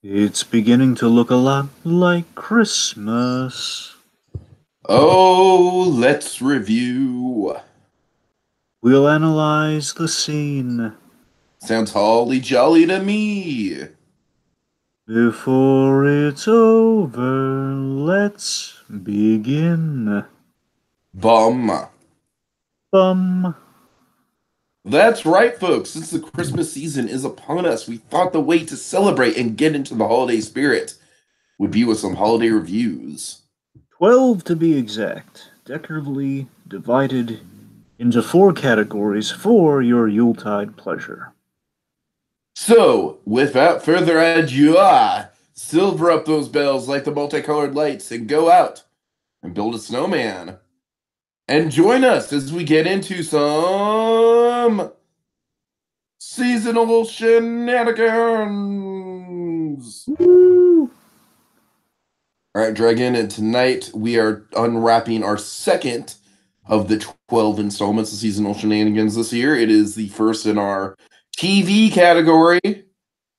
It's beginning to look a lot like Christmas. Oh, let's review. We'll analyze the scene. Sounds holly jolly to me. Before it's over, let's begin. Bum. Bum. That's right, folks. Since the Christmas season is upon us, we thought the way to celebrate and get into the holiday spirit would be with some holiday reviews. 12 to be exact, decoratively divided into 4 categories for your Yuletide pleasure. So, without further ado, silver up those bells like the multicolored lights and go out and build a snowman. And join us as we get into some seasonal shenanigans. Woo! All right, Dragon, and tonight we are unwrapping our second of the 12 installments of seasonal shenanigans this year. It is the first in our TV category.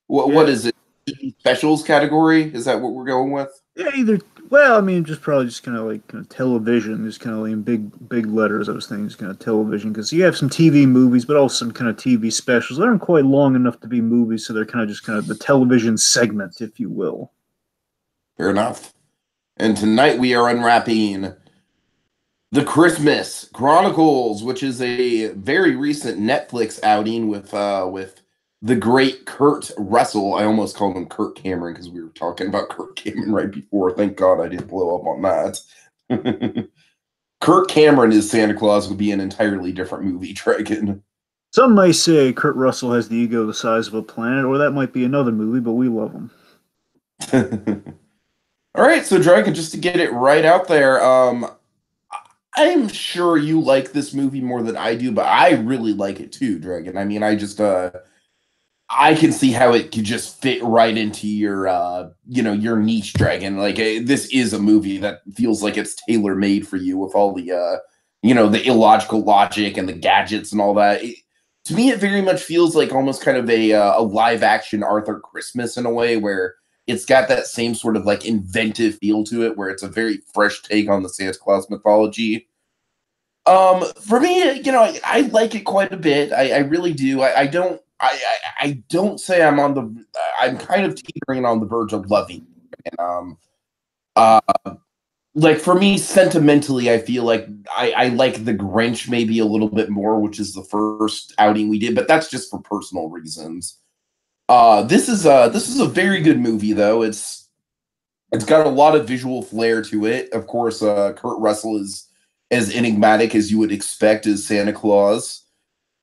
What is it? TV specials category? Is that what we're going with? Yeah, either. Well, I mean, just probably just kind of like television, just kind of like in big letters. I was thinking just kind of television because you have some TV movies, but also some kind of TV specials. They aren't quite long enough to be movies, so they're kind of just kind of the television segment, if you will. Fair enough. And tonight we are unwrapping the Christmas Chronicles, which is a very recent Netflix outing with the great Kurt Russell. I almost called him Kurt Cameron because we were talking about Kurt Cameron right before. Thank God I didn't blow up on that. Kurt Cameron as Santa Claus would be an entirely different movie, Dragon. Some may say Kurt Russell has the ego the size of a planet, or that might be another movie, but we love him. All right, so Dragon, just to get it right out there, I'm sure you like this movie more than I do, but I really like it too, Dragon. I mean, I can see how it could just fit right into your niche, Dragon. Like this is a movie that feels like it's tailor made for you with all the illogical logic and the gadgets and all that. To me, it very much feels like almost kind of a live action Arthur Christmas in a way where it's got that same sort of like inventive feel to it, where it's a very fresh take on the Santa Claus mythology. For me, I like it quite a bit. I really do. I don't. I don't say I'm on the. I'm kind of teetering on the verge of loving. And, uh, like for me, sentimentally, I feel like I like the Grinch maybe a little bit more, which is the first outing we did, but that's just for personal reasons. This is a very good movie though. It's got a lot of visual flair to it. Of course, Kurt Russell is as enigmatic as you would expect as Santa Claus.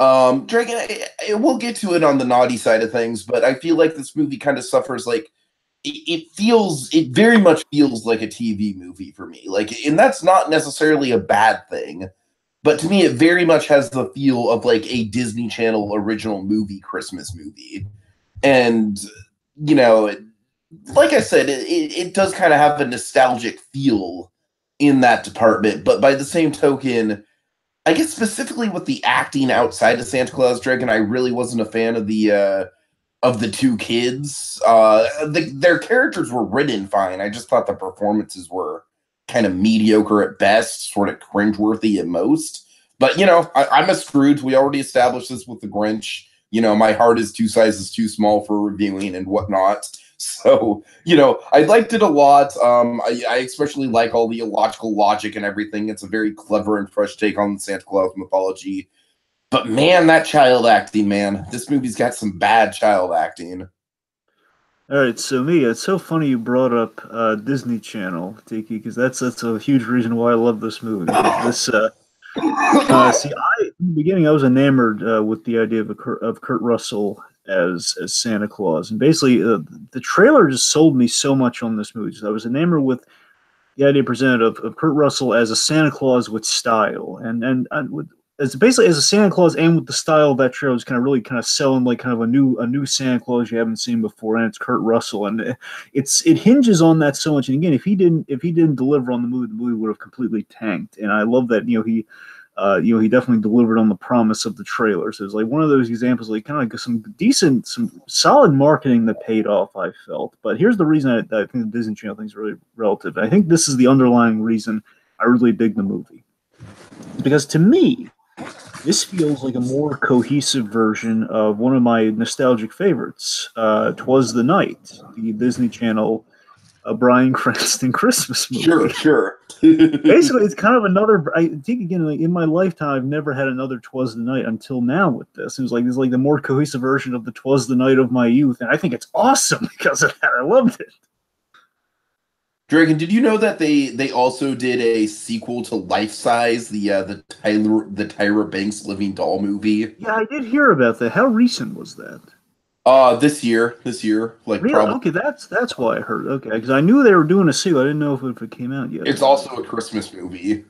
Dragon, we'll get to it on the naughty side of things, but I feel like this movie kind of suffers like it very much feels like a TV movie for me. Like, and that's not necessarily a bad thing, but to me, it very much has the feel of like a Disney Channel original movie Christmas movie. And you know, like I said, it does kind of have a nostalgic feel in that department, but by the same token, I guess specifically with the acting outside of Santa Claus Dragon, I really wasn't a fan of the two kids. Their characters were written fine. I just thought the performances were kind of mediocre at best, sort of cringeworthy at most. But I'm a Scrooge. We already established this with the Grinch. My heart is 2 sizes too small for reviewing and whatnot. So, I liked it a lot. I especially like all the illogical logic and everything. It's a very clever and fresh take on the Santa Claus mythology. But man, that child acting, man. This movie's got some bad child acting. All right, so me, it's so funny you brought up Disney Channel, Tiki, because that's a huge reason why I love this movie. This see, in the beginning I was enamored with the idea of Kurt Russell as Santa Claus, and basically the trailer just sold me so much on this movie. So I was enamored with the idea presented of Kurt Russell as a Santa Claus with style, and with as basically as a Santa Claus and with the style of that trailer is kind of really kind of selling like kind of a new Santa Claus you haven't seen before, and it's Kurt Russell, and it hinges on that so much. And again, if he didn't deliver on the movie would have completely tanked. And I love that he he definitely delivered on the promise of the trailer. So it's like one of those examples, like kind of like some solid marketing that paid off, I felt. But here's the reason I think the Disney Channel thing is really relative. I think this is the underlying reason I really dig the movie. Because to me, this feels like a more cohesive version of one of my nostalgic favorites, "Twas the Night," the Disney Channel Bryan Cranston Christmas movie. Sure. Basically, it's kind of another. I think again, like in my lifetime, I've never had another "Twas the Night" until now. With this, it was like the more cohesive version of the "Twas the Night" of my youth, and I think it's awesome because of that. I loved it. Dragon, did you know that they also did a sequel to Life Size, the Tyra Banks Living Doll movie? Yeah, I did hear about that. How recent was that? This year, like Really? probably. Okay, that's why I heard. Okay, because I knew they were doing a sequel. I didn't know if it came out yet. It's also a Christmas movie.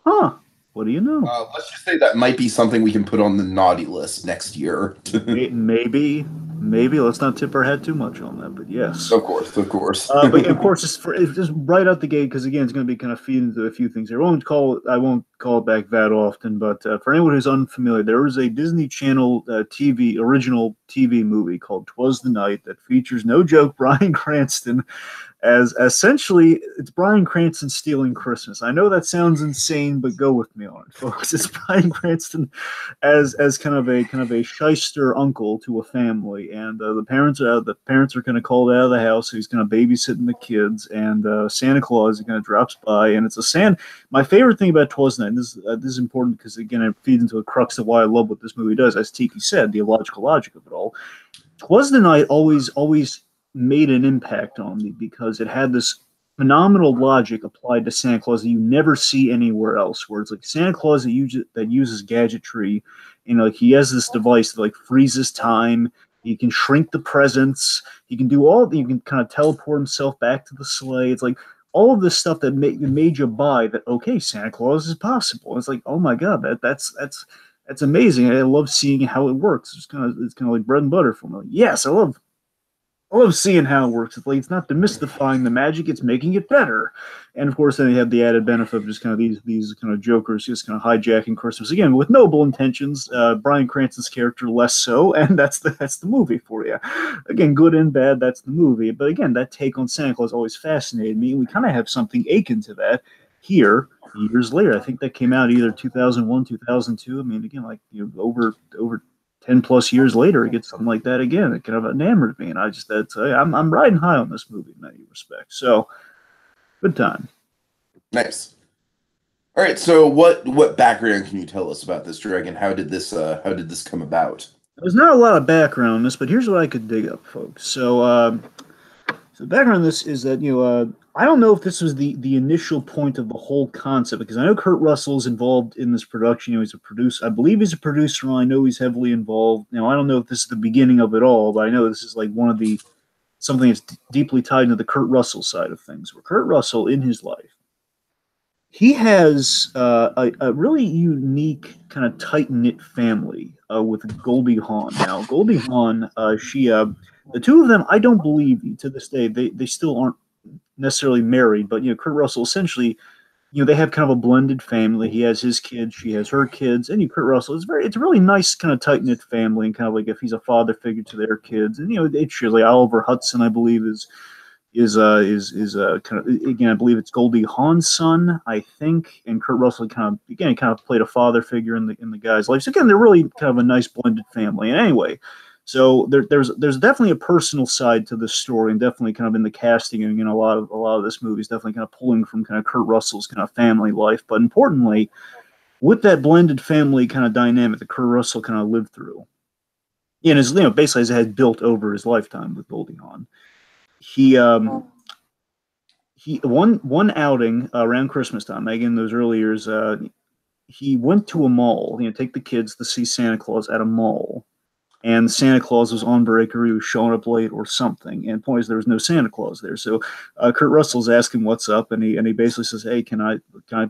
Huh? What do you know? Let's just say that might be something we can put on the naughty list next year. Maybe. Let's not tip our hat too much on that, but yes. Of course. But yeah, of course, it's just right out the gate because again, it's going to be kind of feeding into a few things. I won't call it back that often, but for anyone who's unfamiliar, there was a Disney Channel original TV movie called "'Twas the Night" that features, no joke, Bryan Cranston as essentially it's Bryan Cranston stealing Christmas. I know that sounds insane, but go with me on it, folks. It's Bryan Cranston as kind of a shyster uncle to a family, and the parents are kind of called out of the house. So he's kind of babysitting the kids, and Santa Claus kind of drops by, and it's a Santa. My favorite thing about "'Twas the Night," and this is important because again it feeds into a crux of why I love what this movie does, as Tiki said, the illogical logic of it all. "'Twas the Night" always made an impact on me because it had this phenomenal logic applied to Santa Claus that you never see anywhere else. Where it's like Santa Claus that uses gadgetry, like he has this device that like freezes time. He can shrink the presents. He can do all. You can kind of teleport himself back to the sleigh. It's like all of this stuff that made you buy that. Okay, Santa Claus is possible. It's like, oh my god, that's amazing. I love seeing how it works. It's kind of like bread and butter for me. Like, yes, I love seeing how it works. It's like it's not demystifying the magic; it's making it better. And of course, then you have the added benefit of just kind of these kind of jokers just kind of hijacking Christmas again with noble intentions. Bryan Cranston's character less so, and that's the movie for you. Again, good and bad. That's the movie. But again, that take on Santa Claus always fascinated me. We kind of have something akin to that here years later. I think that came out either 2001, 2002. I mean, again, like over 10 plus years later, it gets something like that again. It kind of enamored me. And I'm riding high on this movie in many respects. So good time. Nice. All right. So what background can you tell us about this, Dragon? How did this come about? There's not a lot of background on this, but here's what I could dig up, folks. So the background on this is that, I don't know if this was the initial point of the whole concept, because I know Kurt Russell is involved in this production. He's a producer. I believe he's a producer. I know he's heavily involved. Now, I don't know if this is the beginning of it all, but I know this is like something that's deeply tied into the Kurt Russell side of things, where Kurt Russell, in his life, he has a really unique kind of tight-knit family with Goldie Hawn. Now, Goldie Hawn, the two of them, I don't believe to this day, they still aren't necessarily married, but Kurt Russell essentially, they have kind of a blended family. He has his kids, she has her kids, and Kurt Russell it's a really nice kind of tight knit family, and kind of like if he's a father figure to their kids, and it's usually Oliver Hudson, I believe, is kind of, again, I believe it's Goldie Hawn's son, I think, and Kurt Russell kind of played a father figure in the guy's life. So again, they're really kind of a nice blended family. And anyway, so there's definitely a personal side to this story, and definitely kind of in the casting, and a lot of this movie is definitely kind of pulling from kind of Kurt Russell's kind of family life. But importantly, with that blended family kind of dynamic that Kurt Russell kind of lived through, and his basically as it had built over his lifetime with Goldie Hawn, he one outing around Christmas time, again those early years, he went to a mall, take the kids to see Santa Claus at a mall. And Santa Claus was on break, or he was showing up late or something. And the point is, there was no Santa Claus there. So Kurt Russell's asking what's up, and he basically says, "Hey, can I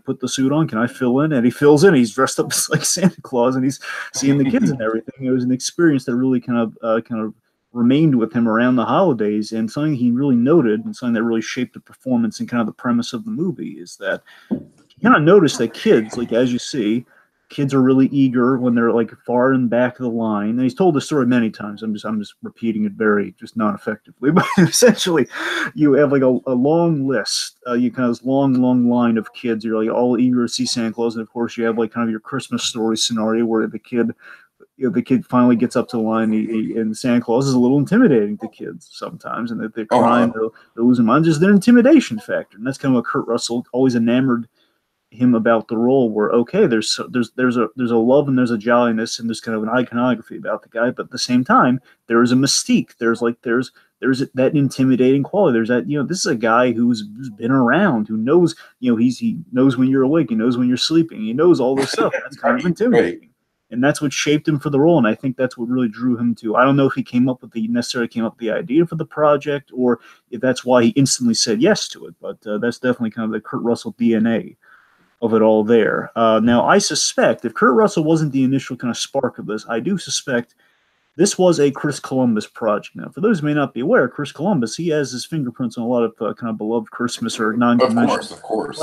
put the suit on? Can I fill in?" And he fills in. He's dressed up like Santa Claus, and he's seeing the kids and everything. It was an experience that really kind of remained with him around the holidays, and something he really noted, and something that really shaped the performance and kind of the premise of the movie, is that you kind of notice that kids, like as you see, Kids are really eager when they're like far in the back of the line. And he's told the story many times. I'm just repeating it very just non-effectively. But essentially, you have like a long list. You kind of this long line of kids. You're like all eager to see Santa Claus, and of course, you have like kind of your Christmas story scenario where the kid finally gets up to the line, and Santa Claus is a little intimidating to kids sometimes, and that they're crying, they're losing minds. There's their intimidation factor, and that's kind of what Kurt Russell always enamored him about the role. Where okay, there's a love and there's a jolliness and there's kind of an iconography about the guy, but at the same time there is a mystique. There's that intimidating quality. There's that this is a guy who's been around, who knows he knows when you're awake, he knows when you're sleeping, he knows all this stuff. That's kind of intimidating. Right. And that's what shaped him for the role, and I think that's what really drew him to. I don't know if he necessarily came up with the idea for the project, or if that's why he instantly said yes to it. But that's definitely kind of the Kurt Russell DNA of it all there. Now, I suspect if Kurt Russell wasn't the initial kind of spark of this, I do suspect this was a Chris Columbus project. Now, for those who may not be aware, Chris Columbus, he has his fingerprints on a lot of kind of beloved Christmas or non-conventional. Of course.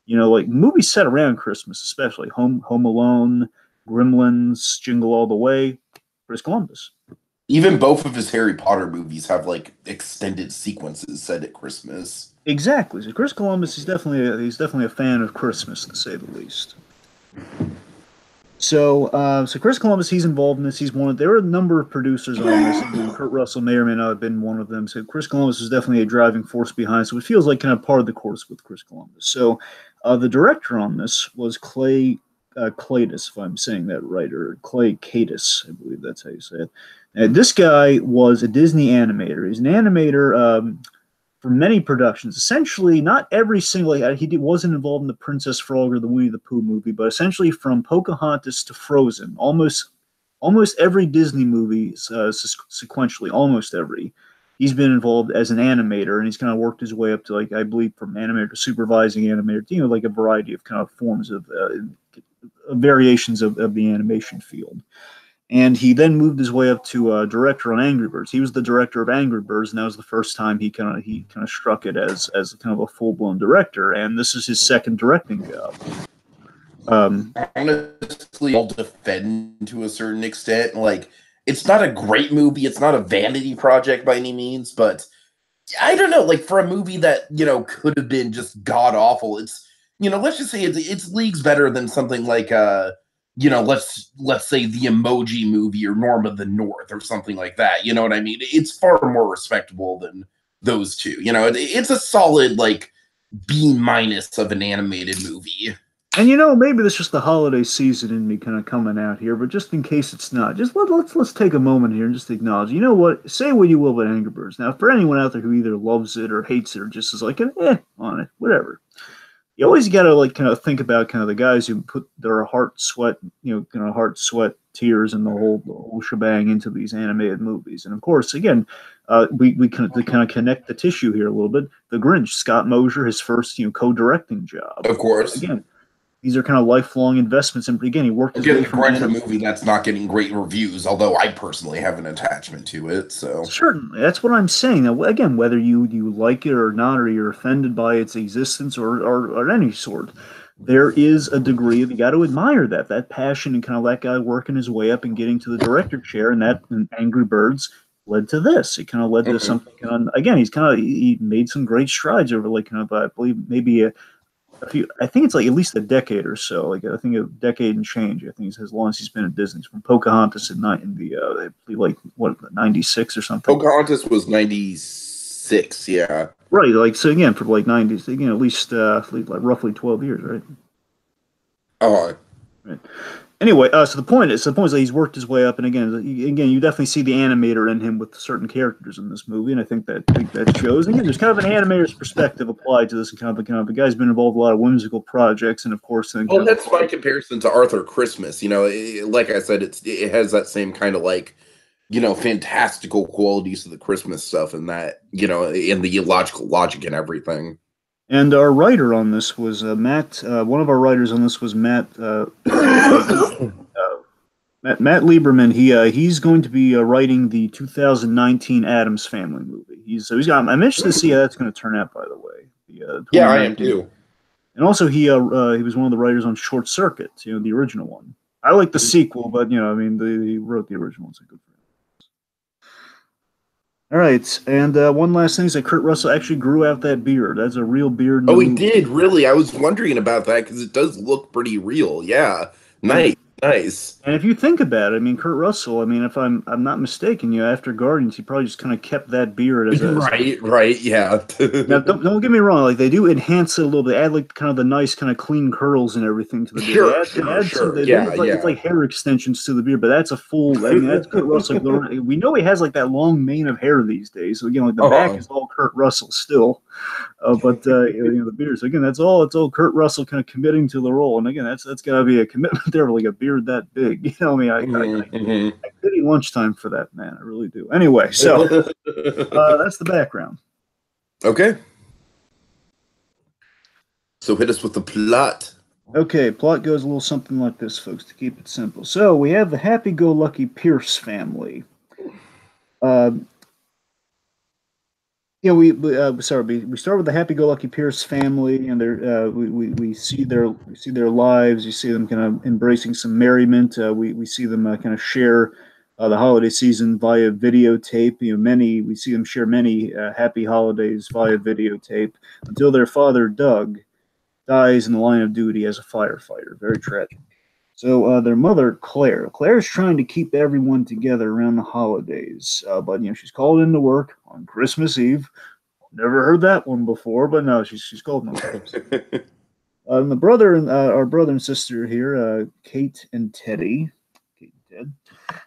Like movies set around Christmas, especially Home Alone, Gremlins, Jingle All the Way, Chris Columbus. Even both of his Harry Potter movies have like extended sequences set at Christmas. Exactly. So Chris Columbus, he's definitely a fan of Christmas, to say the least. So Chris Columbus, he's involved in this. There are a number of producers on this. Kurt Russell may or may not have been one of them. So Chris Columbus is definitely a driving force behind. So it feels like kind of part of the course with Chris Columbus. So the director on this was Clay Kaitis, if I'm saying that right, or Clay Kaitis, I believe that's how you say it. And this guy was a Disney animator. He's an animator for many productions. Essentially, not every single, he wasn't involved in the Princess Frog or the Winnie the Pooh movie, but essentially from Pocahontas to Frozen, almost every Disney movie sequentially, almost every, he's been involved as an animator, and he's kind of worked his way up to, like, I believe from animator to supervising animator, like a variety of kind of forms of variations of the animation field. And he then moved his way up to director on Angry Birds. He was the director of Angry Birds, and that was the first time he kind of struck it as kind of a full blown director. And this is his second directing job. Honestly, I'll defend to a certain extent. Like, it's not a great movie. It's not a vanity project by any means, but I don't know. Like, for a movie that could have been just god awful, it's let's just say it's leagues better than something like let's say the Emoji Movie or Norm of the North or something like that. You know what I mean? It's far more respectable than those two. It's a solid like B- of an animated movie. And maybe that's just the holiday season in me kind of coming out here, but just in case it's not, just let's take a moment here and just acknowledge. You know what? Say what you will about Angry Birds. Now, for anyone out there who either loves it or hates it or just is like on it, whatever. You always got to like kind of think about kind of the guys who put their heart, sweat, tears, and the whole shebang into these animated movies. And of course, again, we kind of connect the tissue here a little bit. The Grinch, Scott Mosier, his first co-directing job. Of course, again, these are kind of lifelong investments. And again, he worked his way from a movie that's not getting great reviews, although I personally have an attachment to it. So certainly, that's what I'm saying. Now, again, whether you like it or not, or you're offended by its existence or any sort, there is a degree of, you got to admire that passion and kind of that guy working his way up and getting to the director chair, and that in Angry Birds led to this. It kind of led to something. Again, he made some great strides over like kind of I believe maybe I think it's like at least a decade or so. Like I think a decade and change. I think it's as long as he's been at Disney. From Pocahontas in the like what 96 or something. Pocahontas was 96, yeah. Right, like so again for like 90s, at least like roughly 12 years, right? Oh. Right. Anyway, so the point is that he's worked his way up, and again, you definitely see the animator in him with certain characters in this movie, and I think that shows. And again, there's kind of an animator's perspective applied to this, and kind of the guy's been involved in a lot of whimsical projects, and of course, that's my comparison to Arthur Christmas. Like I said, it has that same kind of like, fantastical qualities to the Christmas stuff, and that in the illogical logic and everything. And our writer on this was Matt. One of our writers on this was Matt. Matt Lieberman. He's going to be writing the 2019 Addams Family movie. I'm interested to see how that's going to turn out. By the way, yeah, I am too. And also, he was one of the writers on Short Circuit, the original one. I like the sequel, but I mean, he wrote the original, so good for him. All right, and one last thing is that Kurt Russell actually grew out that beard. That's a real beard. Oh, he did, really? I was wondering about that because it does look pretty real. Yeah, nice, nice. And if you think about it, I mean, Kurt Russell. I mean, if I'm not mistaken, after Guardians, he probably just kind of kept that beard as a right, yeah. Now, don't get me wrong. Like they do enhance it a little bit. They add like kind of the nice, kind of clean curls and everything to the beard. Sure. It's like hair extensions to the beard, but that's a full. I mean, that's Kurt Russell. We know he has like that long mane of hair these days. So again, like the back is all Kurt Russell still, but the beard. So again, it's all Kurt Russell kind of committing to the role. And again, that's got to be a commitment there, like a beard that big. I mean, I pity lunchtime for that man. I really do. Anyway, so that's the background. Okay. So hit us with the plot. Okay, plot goes a little something like this, folks, to keep it simple. So we have the happy-go-lucky Pierce family. We start with the happy-go-lucky Pierce family, and we see their lives. You see them kind of embracing some merriment. We see them kind of share the holiday season via videotape. We see them share many happy holidays via videotape until their father, Doug, dies in the line of duty as a firefighter. Very tragic. So their mother, Claire's trying to keep everyone together around the holidays, but she's called into work on Christmas Eve. Never heard that one before, but no, she's called on Christmas Eve. And the brother and our brother and sister here, Kate and Ted.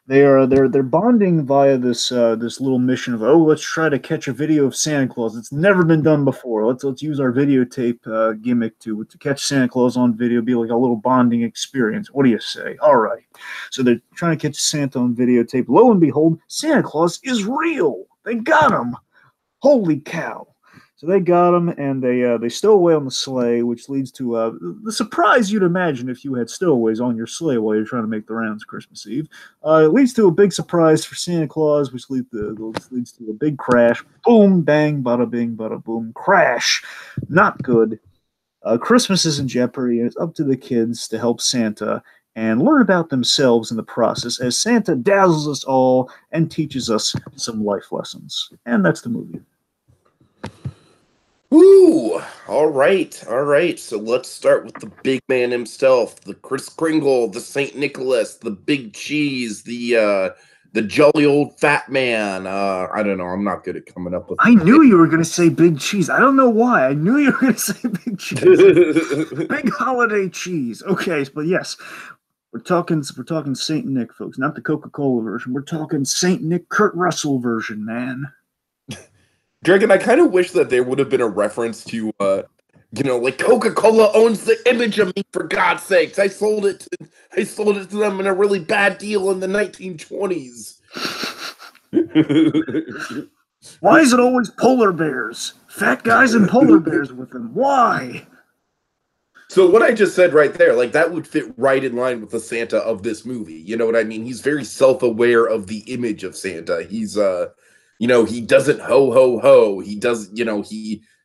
They're bonding via this little mission of let's try to catch a video of Santa Claus. It's never been done before. Let's use our videotape gimmick to catch Santa Claus on video. Be like a little bonding experience. What do you say? All right. So they're trying to catch Santa on videotape. Lo and behold, Santa Claus is real. They got him. Holy cow! So they got him, and they stow away on the sleigh, which leads to the surprise you'd imagine if you had stowaways on your sleigh while you're trying to make the rounds Christmas Eve. It leads to a big surprise for Santa Claus, which leads to a big crash. Boom, bang, bada bing, bada boom, crash. Not good. Christmas is in jeopardy, and it's up to the kids to help Santa and learn about themselves in the process as Santa dazzles us all and teaches us some life lessons. And that's the movie. Ooh, all right. So let's start with the big man himself, the Kris Kringle, the Saint Nicholas, the big cheese, the jolly old fat man. I don't know. I'm not good at coming up with. I knew you were going to say big cheese. I don't know why. I knew you were going to say big cheese. Big holiday cheese. Okay, but yes, we're talking Saint Nick, folks, not the Coca-Cola version. We're talking Saint Nick Kurt Russell version, man. Dragon, I kind of wish that there would have been a reference to, like Coca-Cola owns the image of me, for God's sakes. I sold it to them in a really bad deal in the 1920s. Why is it always polar bears? Fat guys and polar bears with them. Why? So what I just said right there, like that would fit right in line with the Santa of this movie. You know what I mean? He's very self-aware of the image of Santa. He's he doesn't ho ho ho. He does,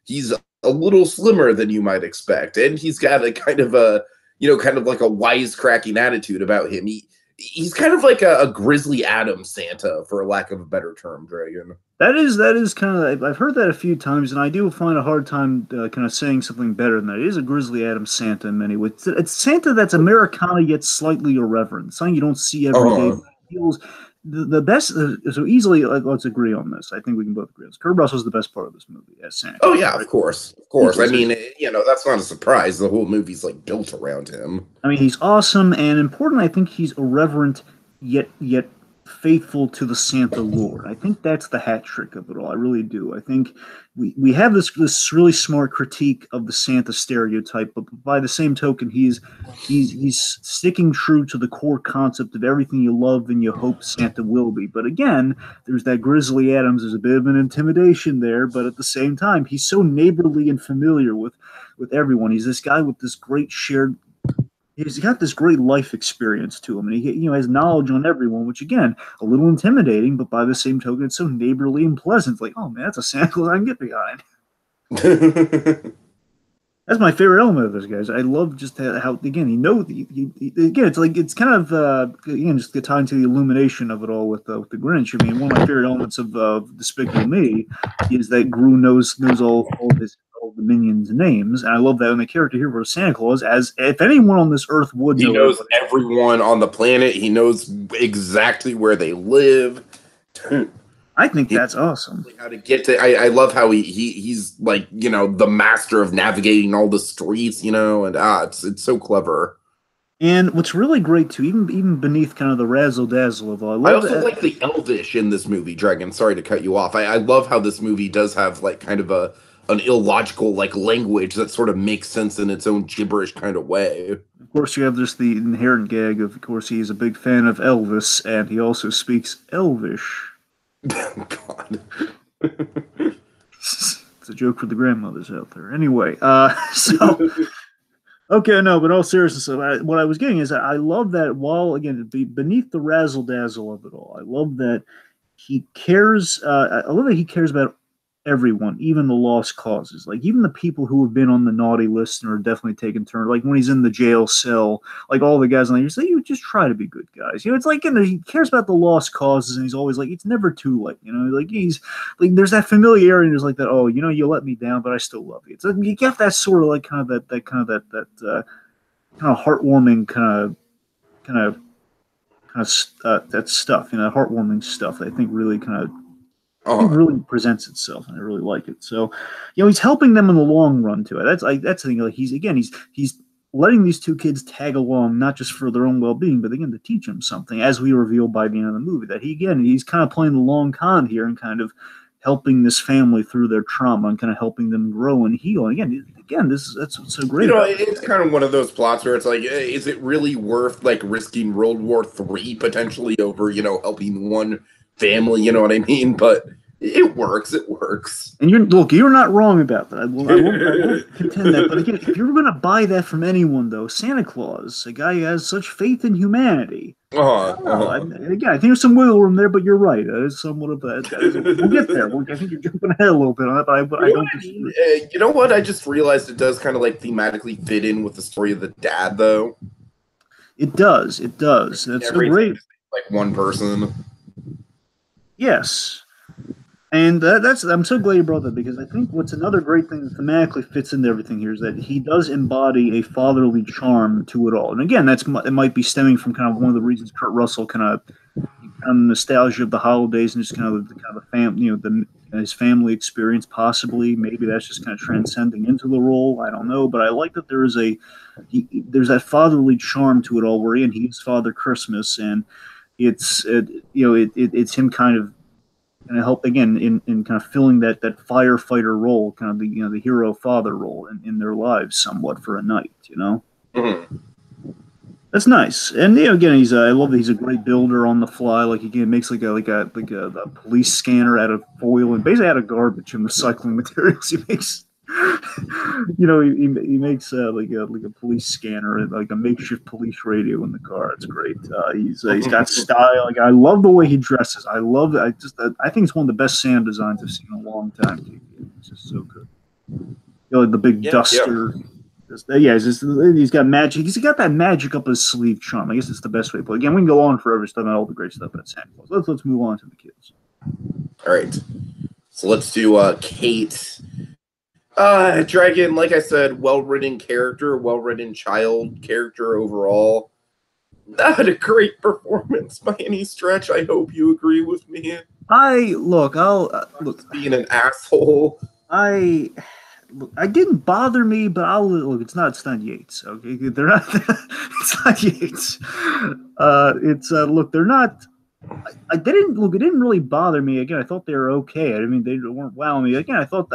he's a little slimmer than you might expect, and he's got a kind of like a wisecracking attitude about him. He's kind of like a Grizzly Adams Santa, for lack of a better term, Dragon. That is kind of, I've heard that a few times, and I do find a hard time kind of saying something better than that. It is a Grizzly Adams Santa in many ways. It's Santa that's Americana yet slightly irreverent, something you don't see every day. It feels the best, so easily, let's agree on this. I think we can both agree on this. Kurt Russell's the best part of this movie as Santa. Oh, yeah, of course. I mean, that's not a surprise. The whole movie's, like, built around him. I mean, he's awesome, and important, I think he's irreverent, yet faithful to the Santa lore. I think that's the hat trick of it all. I really do. I think we have this really smart critique of the Santa stereotype, but by the same token, he's sticking true to the core concept of everything you love and you hope Santa will be. But again, there's that Grizzly Adams. There's a bit of an intimidation there, but at the same time, he's so neighborly and familiar with everyone. He's this guy with this great shared. He's got this great life experience to him, and he has knowledge on everyone, which, again, a little intimidating, but by the same token, it's so neighborly and pleasant. It's like, oh, man, that's a Santa Claus I can get behind. That's my favorite element of this, guys. I love just how again again it's like it's kind of again just tying to the illumination of it all with the Grinch. I mean, one of my favorite elements of Despicable Me is that Gru knows all the minions' names, and I love that in the character here where Santa Claus, as if anyone on this earth would He know knows everybody's name. everyone on the planet. He knows exactly where they live. I think He that's awesome. how to get to. I love how he's like the master of navigating all the streets. And it's so clever. And what's really great too, even beneath kind of the razzle dazzle of all, I I love also that. like the Elvish in this movie, Dragon. Sorry to cut you off. I love how this movie does have like kind of an illogical like language that sort of makes sense in its own gibberish kind of way. Of course, you have just the inherent gag of course, he is a big fan of Elvis, and he also speaks Elvish. God. It's a joke for the grandmothers out there. Anyway, so okay, no, but all seriousness, what I was getting is that I love that while again beneath the razzle dazzle of it all, I love that he cares. I love that he cares about everyone, even the lost causes. Like even the people who have been on the naughty list and are definitely taking turns. Like when he's in the jail cell, like all the guys on there, you say you just try to be good guys. It's like he cares about the lost causes, and he's always like, it's never too late. Like he's like there's that familiarity. And there's like that. Oh, you let me down, but I still love you. It's like you get that sort of like kind of that kind of that kind of heartwarming that stuff. Heartwarming stuff. I think really really presents itself, and I really like it. So, he's helping them in the long run to it. That's the thing. Like he's letting these two kids tag along, not just for their own well being, but again to teach them something. As we reveal by the end of the movie, that he's kind of playing the long con here and kind of helping this family through their trauma and kind of helping them grow and heal. And again, that's what's so great. It's kind of one of those plots where it's like, is it really worth like risking World War III potentially over helping one family? You know what I mean? But it works. It works. And you're not wrong about that. I won't contend that. But again, if you're going to buy that from anyone, though, Santa Claus, a guy who has such faith in humanity. Again, I think there's some wiggle room there, but you're right. It's somewhat of that. We'll get there. I think you're jumping ahead a little bit on that, but I don't disagree. You know what? I just realized it does kind of like thematically fit in with the story of the dad, though. It does. That's so great. Like one person. Yes. And I'm so glad you brought that because I think what's another great thing that thematically fits into everything here is that he does embody a fatherly charm to it all. And again, it might be stemming from kind of one of the reasons Kurt Russell kind of nostalgia of the holidays and just kind of the family, his family experience. Possibly, maybe that's just kind of transcending into the role. I don't know, but I like that there's that fatherly charm to it all. Where he's Father Christmas, and it's him kind of help again in kind of filling that firefighter role, kind of the hero father role in their lives somewhat for a night. Mm-hmm. That's nice. And again, I love that he's a great builder on the fly. Like again, makes like a police scanner out of foil and basically out of garbage and recycling materials. He makes he makes like a police scanner and like a makeshift police radio in the car. It's great. He's got style. Like I love the way he dresses. I love it. I think it's one of the best Santa designs I've seen in a long time. It's just so good. Like the big duster. Yeah. He's got magic. He's got that magic up his sleeve charm. I guess it's the best way to put it. Again, we can go on forever stuff about all the great stuff about Santa Claus. Let's move on to the kids. All right. So let's do Kate. Dragon, like I said, well-written character, well-written child character overall. Not a great performance by any stretch. I hope you agree with me. I'll look. Being an asshole. I didn't bother me, but I'll look. It's not Yates. Okay, they're not. It's not Yates. Look. They're not. It didn't really bother me. Again, I thought they were okay. I mean, they weren't wowing me. Again, I think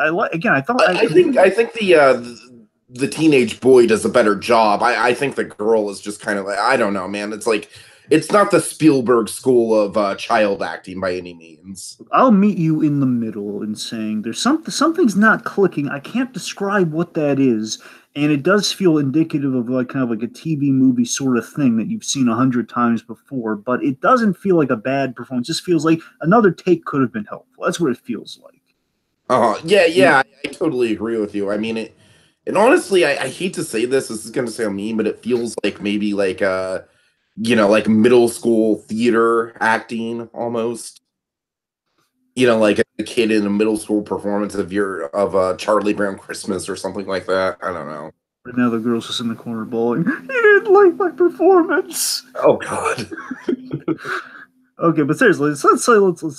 the teenage boy does a better job. I think the girl is just kind of like, I don't know, man. It's like, it's not the Spielberg school of child acting by any means. I'll meet you in the middle in saying there's something's not clicking. I can't describe what that is. And it does feel indicative of like kind of like a TV movie sort of thing that you've seen 100 times before, but it doesn't feel like a bad performance. It just feels like another take could have been helpful. That's what it feels like. Yeah, I totally agree with you. I mean, And honestly, I hate to say this. This is going to sound mean, but it feels like maybe like like middle school theater acting almost. Like a kid in a middle school performance of Charlie Brown Christmas or something like that. I don't know. Right now, the girl's just in the corner bawling. You didn't like my performance. Oh God. Okay, but seriously, let's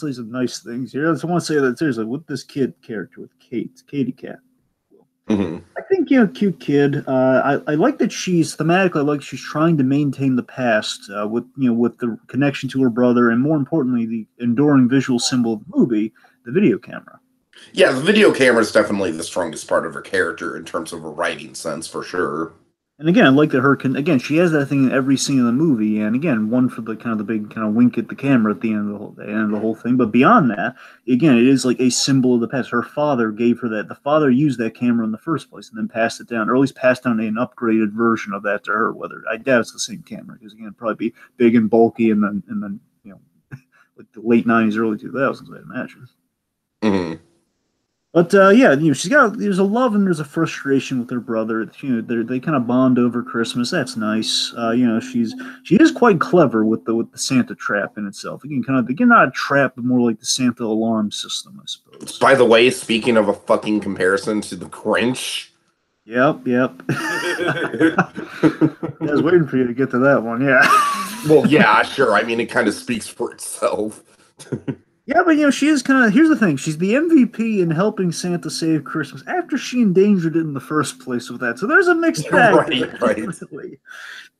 say some nice things here. I just want to say that seriously, with this kid character with Katie Cat, Mhm. I think cute kid. I like that she's thematically. I like she's trying to maintain the past with the connection to her brother, and more importantly, the enduring visual symbol of the movie, the video camera. Yeah, the video camera is definitely the strongest part of her character in terms of a writing sense, for sure. And again, I like that again she has that thing in every scene of the movie, and again one for the kind of the big kind of wink at the camera at the end of the whole thing. But beyond that, again, it is like a symbol of the past. Her father gave her that. The father used that camera in the first place, and then passed it down, or at least passed down an upgraded version of that to her. Whether I doubt it's the same camera, because again, it'd probably be big and bulky, and then like the late '90s, early 2000s, I'd imagine. Mhm. But yeah, there's a love and there's a frustration with her brother. They kind of bond over Christmas. That's nice. She is quite clever with the Santa trap in itself. Again, not a trap, but more like the Santa alarm system, I suppose. By the way, speaking of a fucking comparison to the Grinch. Yep. I was waiting for you to get to that one. Yeah. Well, yeah, sure. I mean, it kind of speaks for itself. Yeah, but she is kind of. Here's the thing: she's the MVP in helping Santa save Christmas after she endangered it in the first place with that. So there's a mixed bag. Right.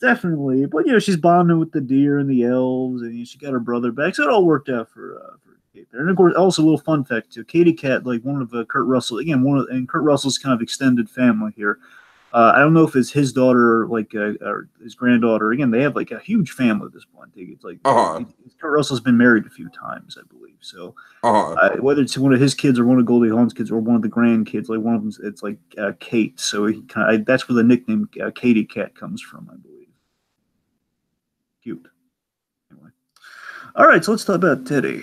Definitely. But she's bonding with the deer and the elves, and she got her brother back, so it all worked out for Kate there. And of course, also a little fun fact too: Katie Cat, like one of Kurt Russell, again, and Kurt Russell's kind of extended family here. I don't know if it's his daughter, or his granddaughter. Again, they have like a huge family at this point. It's like Kurt Russell's been married a few times, I believe. So whether it's one of his kids or one of Goldie Hawn's kids or one of the grandkids, like one of them, it's like Kate. So he that's where the nickname Katie Cat comes from, I believe. Cute. Anyway, all right. So let's talk about Teddy.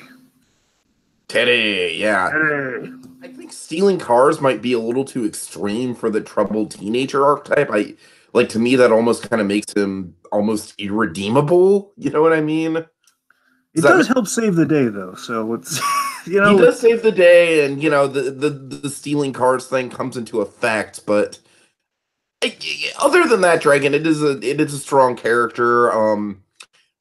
Teddy, yeah. Teddy. I think stealing cars might be a little too extreme for the troubled teenager archetype. To me that almost kind of makes him almost irredeemable. You know what I mean? It does help save the day, though. So it's he does save the day, and the stealing cars thing comes into effect. But other than that, Dragon, it is a strong character.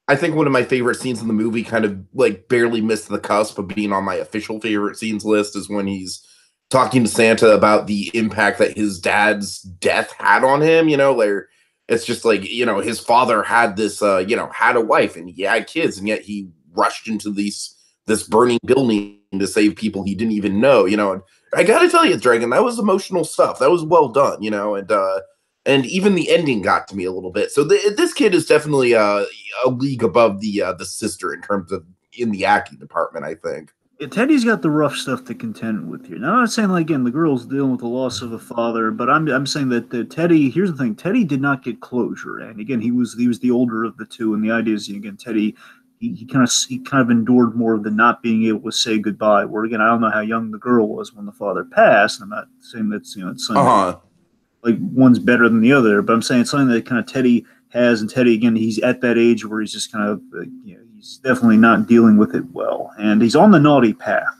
I think one of my favorite scenes in the movie kind of like barely missed the cusp of being on my official favorite scenes list is when he's talking to Santa about the impact that his dad's death had on him. Where it's just like, his father had this, had a wife and he had kids, and yet he rushed into this burning building to save people he didn't even know. And I gotta tell you, Dragon, that was emotional stuff. That was well done, and even the ending got to me a little bit. So this kid is definitely a league above the sister in terms of in the acting department, I think. Yeah, Teddy's got the rough stuff to contend with here. Now, I'm not saying like again the girl's dealing with the loss of a father, but I'm saying that Teddy. Here's the thing: Teddy did not get closure, and again he was the older of the two, and the idea is again Teddy. He kind of endured more of the not being able to say goodbye. Where again, I don't know how young the girl was when the father passed. I'm not saying that's it's something like one's better than the other, but I'm saying it's something that kind of Teddy has, and Teddy again, he's at that age where he's just kind of he's definitely not dealing with it well, and he's on the naughty path.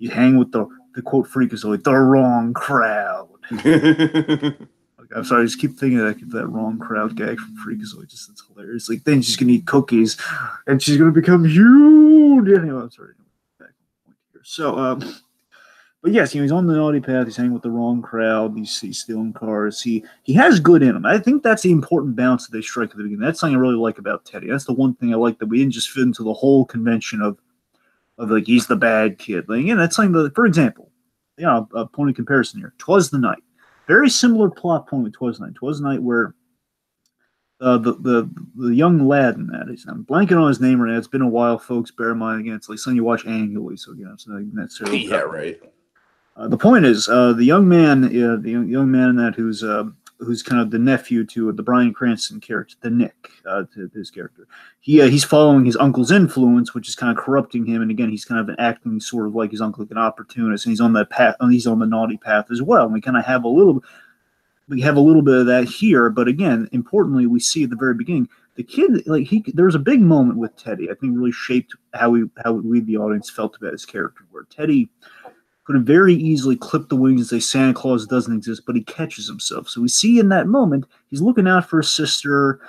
He's hanging with the quote freakazoid, the wrong crowd. I'm sorry, I just keep thinking that wrong crowd gag from Freakazoid. It's hilarious. Like then she's gonna eat cookies, and she's gonna become huge. Anyway, I'm sorry. Back on point here. So, but yes, he's on the naughty path. He's hanging with the wrong crowd. He's stealing cars. He has good in him. I think that's the important balance that they strike at the beginning. That's something I really like about Teddy. That's the one thing I like, that we didn't just fit into the whole convention of like he's the bad kid. Like, that's something that, for example, a point of comparison here. 'Twas the Night. Very similar plot point with 'Twas the Night. 'Twas the Night where the young lad in that, I'm blanking on his name right now. It's been a while, folks. Bear in mind, again, it's like something you watch annually, so it's not necessarily. Yeah, right. The point is, the young man, the young man in that who's kind of the nephew to the Bryan Cranston character, the Nick, to his character. He's following his uncle's influence, which is kind of corrupting him. And again, he's kind of acting sort of like his uncle, like an opportunist, and he's on that path, and he's on the naughty path as well. And we kind of have a little. we have a little bit of that here, but again, importantly, we see at the very beginning the kid, like there was a big moment with Teddy. I think really shaped how we the audience felt about his character. Where Teddy could have very easily clipped the wings and say Santa Claus doesn't exist, but he catches himself. So we see in that moment he's looking out for his sister.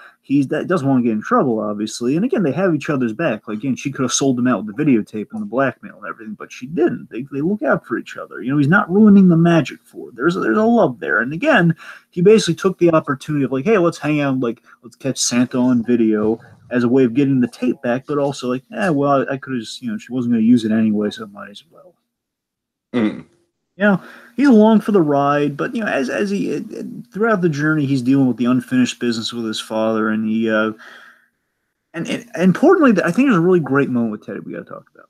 That doesn't want to get in trouble, obviously. And again, they have each other's back. Like again, she could have sold him out with the videotape and the blackmail and everything, but she didn't. They look out for each other. He's not ruining the magic for her. There's a love there. And again, he basically took the opportunity of like, hey, let's hang out, like let's catch Santa on video as a way of getting the tape back, but also like, well, I could have just, she wasn't going to use it anyway, so I might as well. Mm. He's along for the ride, but as he throughout the journey, he's dealing with the unfinished business with his father, and he and importantly, I think there's a really great moment with Teddy we got to talk about.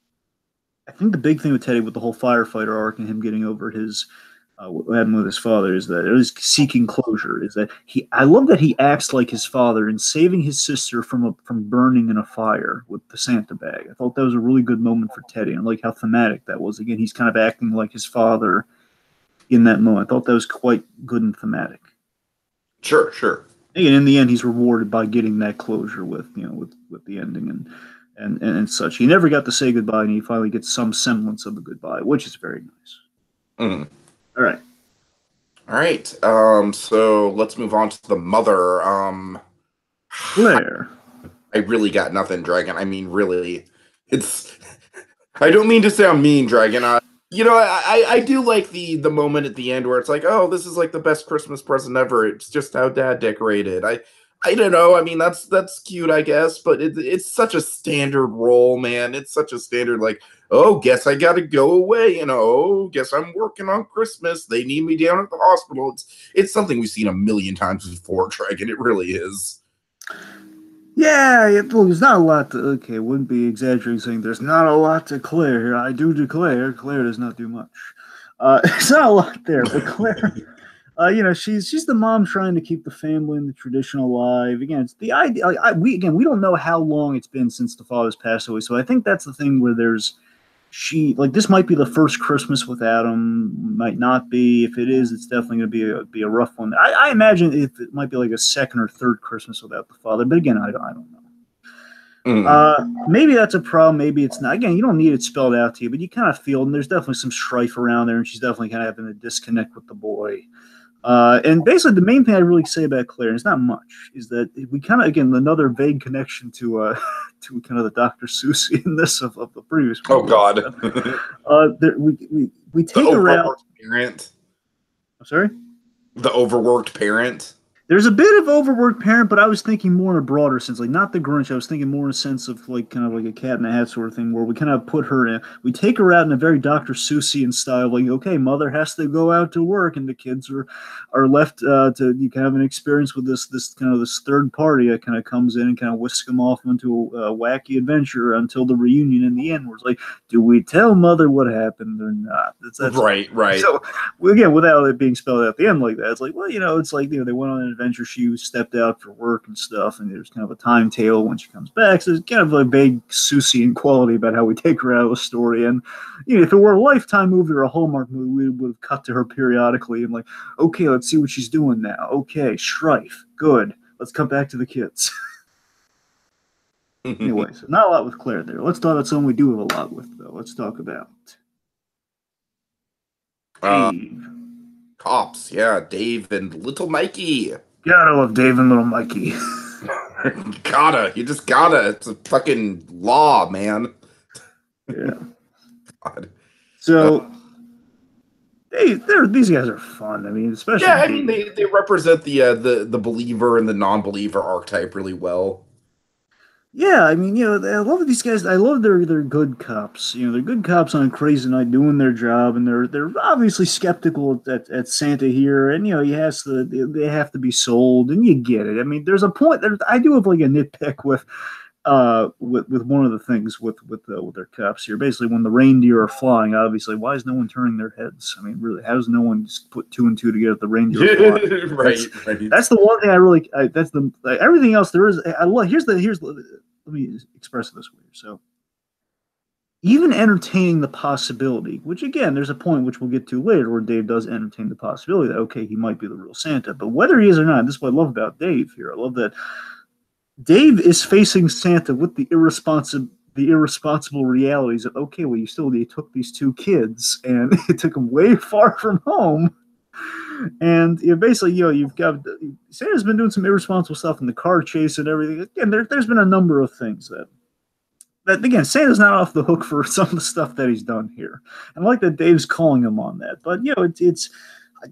I think the big thing with Teddy, with the whole firefighter arc and him getting over his what happened with his father, is that it was seeking closure. Is that I love that he acts like his father in saving his sister from burning in a fire with the Santa bag. I thought that was a really good moment for Teddy, and I like how thematic that was. Again, he's kind of acting like his father in that moment. I thought that was quite good and thematic. Sure. And in the end, he's rewarded by getting that closure with with the ending and such. He never got to say goodbye, and he finally gets some semblance of a goodbye, which is very nice. Mm. All right. So let's move on to the mother. Claire. I really got nothing, Dragon. I mean, really, it's. I don't mean to sound mean, Dragon. I do like the moment at the end where it's like, oh, this is like the best Christmas present ever. It's just how Dad decorated. I don't know. I mean, that's cute, I guess, but it's such a standard role, man. It's such a standard, like, oh, guess I got to go away. Guess I'm working on Christmas. They need me down at the hospital. It's something we've seen a million times before, Dragon. It really is. Yeah, there's not a lot to. Okay, wouldn't be exaggerating saying there's not a lot to Claire. I do declare Claire does not do much. It's not a lot there, but Claire. She's the mom trying to keep the family and the tradition alive. Again, it's the idea. We don't know how long it's been since the father's passed away. So I think that's the thing where this might be the first Christmas without him. Might not be. If it is, it's definitely going to be a rough one. I imagine it might be like a second or third Christmas without the father. But again, I don't know. Maybe that's a problem. Maybe it's not. Again, you don't need it spelled out to you, but you kind of feel, and there's definitely some strife around there, and she's definitely kind of having a disconnect with the boy. And basically, the main thing I really say about Claire, and it's not much, is that we kind of, again, another vague connection to kind of the Dr. Seuss in this of the previous movie. Oh, God. We take her out. Parent. I'm sorry? The overworked parent. There's a bit of overworked parent, but I was thinking more in a broader sense, like not the Grinch. I was thinking more in a sense of like kind of like a cat in a hat sort of thing, where we kind of put her in. We take her out in a very Dr. Seussian style, like okay, mother has to go out to work, and the kids are left to you can have an experience with this kind of this third party that kind of comes in and kind of whisks them off into a wacky adventure until the reunion in the end, where it's like, do we tell mother what happened or not? That's right. So again, without it being spelled out at the end like that, it's like, well, it's like they went on an adventure. She stepped out for work and stuff, and there's kind of a timetable when she comes back. So there's kind of a big Seussian quality about how we take her out of the story. And if it were a Lifetime movie or a Hallmark movie, we would have cut to her periodically and like, okay, let's see what she's doing now. Okay, strife, good. Let's come back to the kids. Anyway, so not a lot with Claire there. Let's talk about someone we do have a lot with, though. Let's talk about Dave. Cops, yeah, Dave and Little Mikey. Gotta love Dave and Little Mikey. You just gotta. It's a fucking law, man. Yeah. God. So, these guys are fun. I mean, especially. Yeah, I mean, they represent the believer and the non-believer archetype really well. Yeah, I mean, I love these guys. I love they're good cops. They're good cops on a crazy night doing their job, and they're obviously skeptical at Santa here, and they have to be sold, and you get it. I mean, there's a point that I do have like a nitpick with one of the things with their cops here. Basically, when the reindeer are flying, obviously, why is no one turning their heads? I mean, really, how does no one just put two and two together? The reindeer flying? Right. That's the one thing I really. That's the everything else there is. I love. Here's the. Let me express it this way. So, even entertaining the possibility, which again, there's a point which we'll get to later where Dave does entertain the possibility that, okay, he might be the real Santa. But whether he is or not, this is what I love about Dave here. I love that Dave is facing Santa with the irresponsible realities of, okay, well, you took these two kids and it took them way far from home. And basically, you've got Santa's been doing some irresponsible stuff in the car chase and everything. Again, there's been a number of things that again, Santa's not off the hook for some of the stuff that he's done here. I like that Dave's calling him on that. But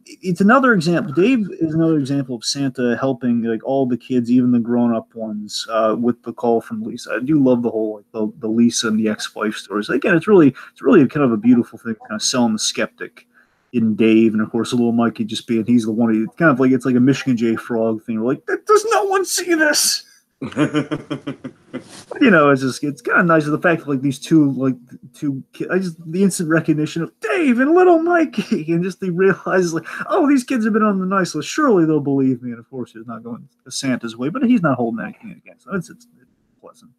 it's another example. Dave is another example of Santa helping like all the kids, even the grown-up ones, with the call from Lisa. I do love the whole the Lisa and the ex-wife stories. Again, it's really kind of a beautiful thing, kind of selling the skeptic in Dave, and of course, little Mikey just being he's the one. Kind of like it's like a Michigan J. Frog thing. We're like, does no one see this? It's kind of nice of the fact that like these two kids, the instant recognition of Dave and little Mikey, and just they realize like, oh, these kids have been on the nice list. Surely they'll believe me. And of course, he's not going Santa's way, but he's not holding anything against. So it's pleasant.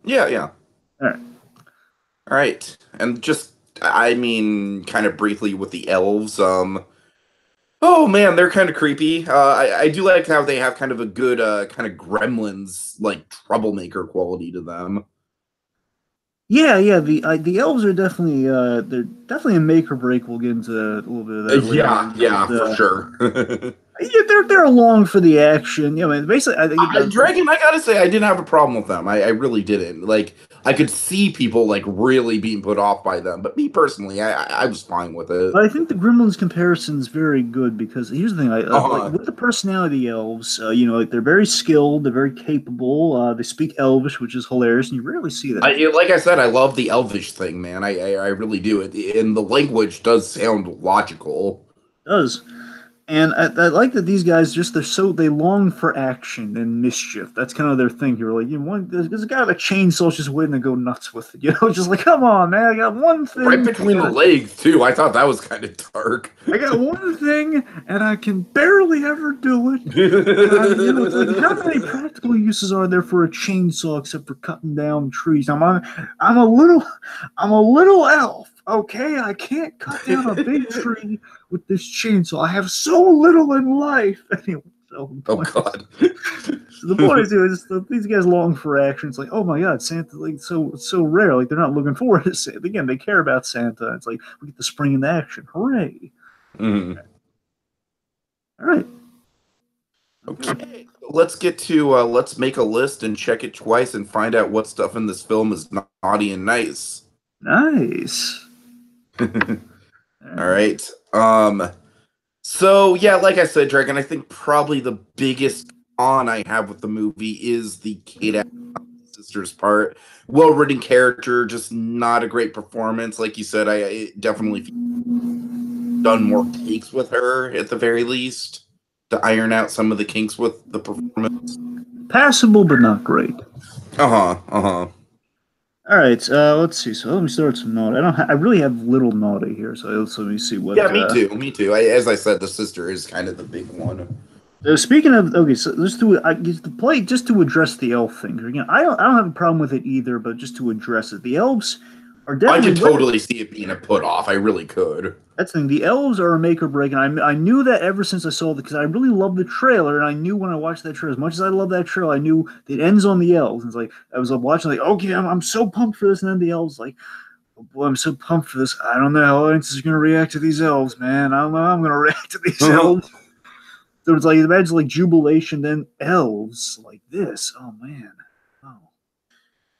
Yeah. All right, and just kind of briefly with the elves. Oh man, they're kind of creepy. I do like how they have kind of a good kind of Gremlins like troublemaker quality to them. Yeah. The elves are definitely they're definitely a make or break. We'll get into a little bit of that later. Yeah, for sure. Yeah, they're along for the action. Basically, I think Dragon. I gotta say, I didn't have a problem with them. I really didn't. Like, I could see people like really being put off by them, but me personally, I was fine with it. I think the Gremlins comparison is very good because here's the thing: like, with the personality elves, like they're very skilled, they're very capable. They speak Elvish, which is hilarious, and you rarely see that. Like I said, I love the Elvish thing, man. I really do. And the language does sound logical. It does. And I like that these guys they long for action and mischief. That's kind of their thing here. Like, there's a guy with a chainsaw just waiting to go nuts with it. Just like, come on, man, I got one thing. Right between the legs, too. I thought that was kind of dark. I got one thing, and I can barely ever do it. It's like, how many practical uses are there for a chainsaw except for cutting down trees? I'm a little elf. Okay, I can't cut down a big tree with this chainsaw. I have so little in life. Anyway, oh God. So the point is, these guys long for action. It's like, oh my God, Santa, like so rare. Like they're not looking forward to Santa. Again, they care about Santa. It's like we get to spring into action. Hooray! Mm. All right. Okay, let's get to let's make a list and check it twice and find out what stuff in this film is naughty and nice. Nice. All right. So yeah, like I said, Dragon, I think probably the biggest con I have with the movie is the Kate sister's part. Well-written character, just not a great performance. Like you said, I definitely done more takes with her at the very least to iron out some of the kinks with the performance. Passable, but not great. All right, let's see. So let me start with some naughty. I really have little naughty here, so let me see what. Yeah, me too. As I said, the sister is kind of the big one. Speaking of, okay, so let's do it. Just to address the elf thing. Again, I don't have a problem with it either, but just to address it, the elves are definitely. I could totally see it being a put off. I really could. That's the thing. The elves are a make or break, and I knew that ever since I saw it because I really loved the trailer, and I knew when I watched that trailer, as much as I love that trailer, I knew it ends on the elves. And it's like I was watching, like, okay, I'm so pumped for this, and then the elves like, oh boy, I'm so pumped for this. I don't know how audiences are going to react to these elves, man. I don't know how I'm going to react to these elves. So it's like imagine like jubilation, then elves like this. Oh man.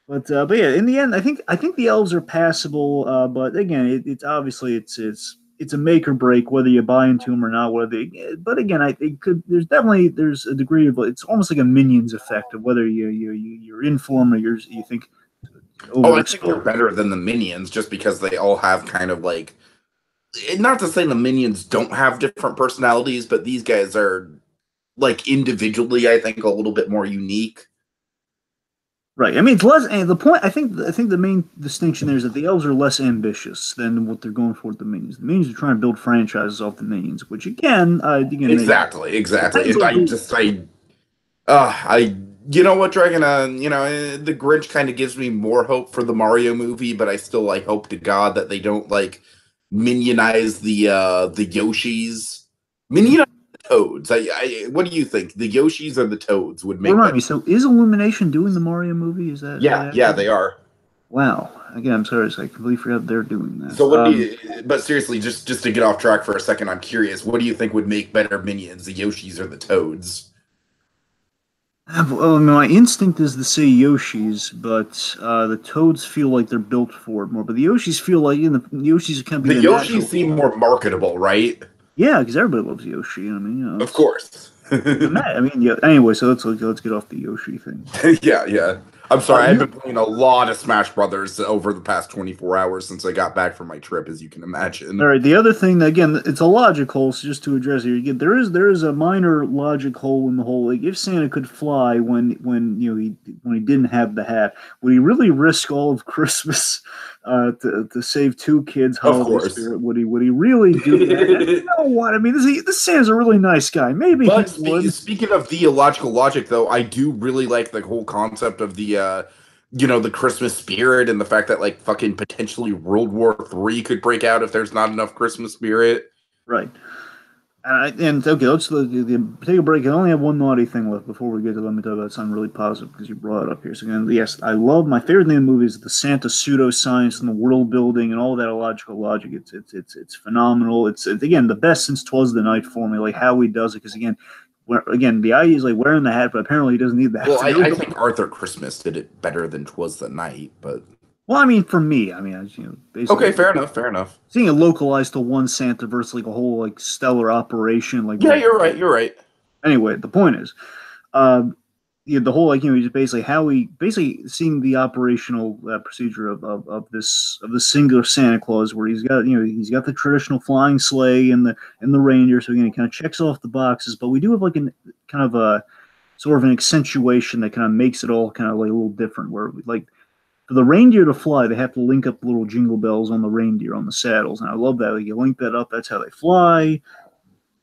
But yeah, in the end, I think the elves are passable. But again, it's obviously it's a make or break whether you buy into them or not. But again, I think there's a degree of it's almost like a Minions effect of whether you're in for them or you think. I think they're better than the Minions just because they all have kind of like. Not to say the Minions don't have different personalities, but these guys are like individually, I think, a little bit more unique. Right. I mean, it's less. And the point, I think the main distinction there is that the elves are less ambitious than what they're going for with the Minions. The Minions are trying to build franchises off the Minions, which again, exactly. I You know what, Dragon? The Grinch kind of gives me more hope for the Mario movie, but I still like hope to God that they don't like minionize the Yoshis. Minionize the Toads. What do you think? The Yoshis or the Toads would make Remind better? me. So is Illumination doing the Mario movie? Is that Yeah, accurate? they are. Wow. Again, I'm sorry. I completely forgot they're doing that. So what do you? But seriously, just to get off track for a second, I'm curious. What do you think would make better minions, the Yoshis or the Toads? Well, my instinct is to say Yoshis, but the Toads feel like they're built for it more. But the Yoshis feel like the Yoshis can be The the Yoshis natural. seem more marketable, right? Yeah, because everybody loves Yoshi. I mean, Of it's course. I mean, yeah. Anyway, so let's get off the Yoshi thing. Yeah, yeah. I'm sorry. I've You been playing a lot of Smash Brothers over the past 24 hours since I got back from my trip, as you can All imagine. right. The other thing, again, it's a logic hole. So just to address it, again, there is a minor logic hole in the whole. Like, if Santa could fly when he didn't have the hat, would he really risk all of Christmas to save two kids' Of holiday course. spirit? Would he really do that? And you know what? I mean, this Santa's a really nice guy. Maybe he But would. speaking of theological logic, though, I do really like the whole concept of the Christmas spirit and the fact that like fucking potentially World War III could break out if there's not enough Christmas spirit. Right. And okay, let's take a break. I only have one naughty thing left before we get to let me talk about something really positive because you brought it up here. So again, yes, I love my favorite thing in the movie is the Santa pseudoscience and the world building and all that illogical logic. It's phenomenal. It's again the best since Twas the Night for me. Like how he does it because again the idea is like wearing the hat, but apparently he doesn't need the hat Well, to I, do it. I think Arthur Christmas did it better than Twas the Night, but Well, I mean, for me, okay, basically fair enough, fair enough. seeing it localized to one Santa versus like a whole like stellar operation, like Yeah, you're right, you're right. anyway, the point is, uh, the whole just basically how we basically seeing the operational procedure of this singular Santa Claus, where he's got the traditional flying sleigh and the reindeer, so he kind of checks off the boxes, but we do have like an kind of a sort of an accentuation that kind of makes it all kind of like a little different, where like for the reindeer to fly, they have to link up the little jingle bells on the reindeer on the saddles, and I love that. Like you link that up, that's how they fly.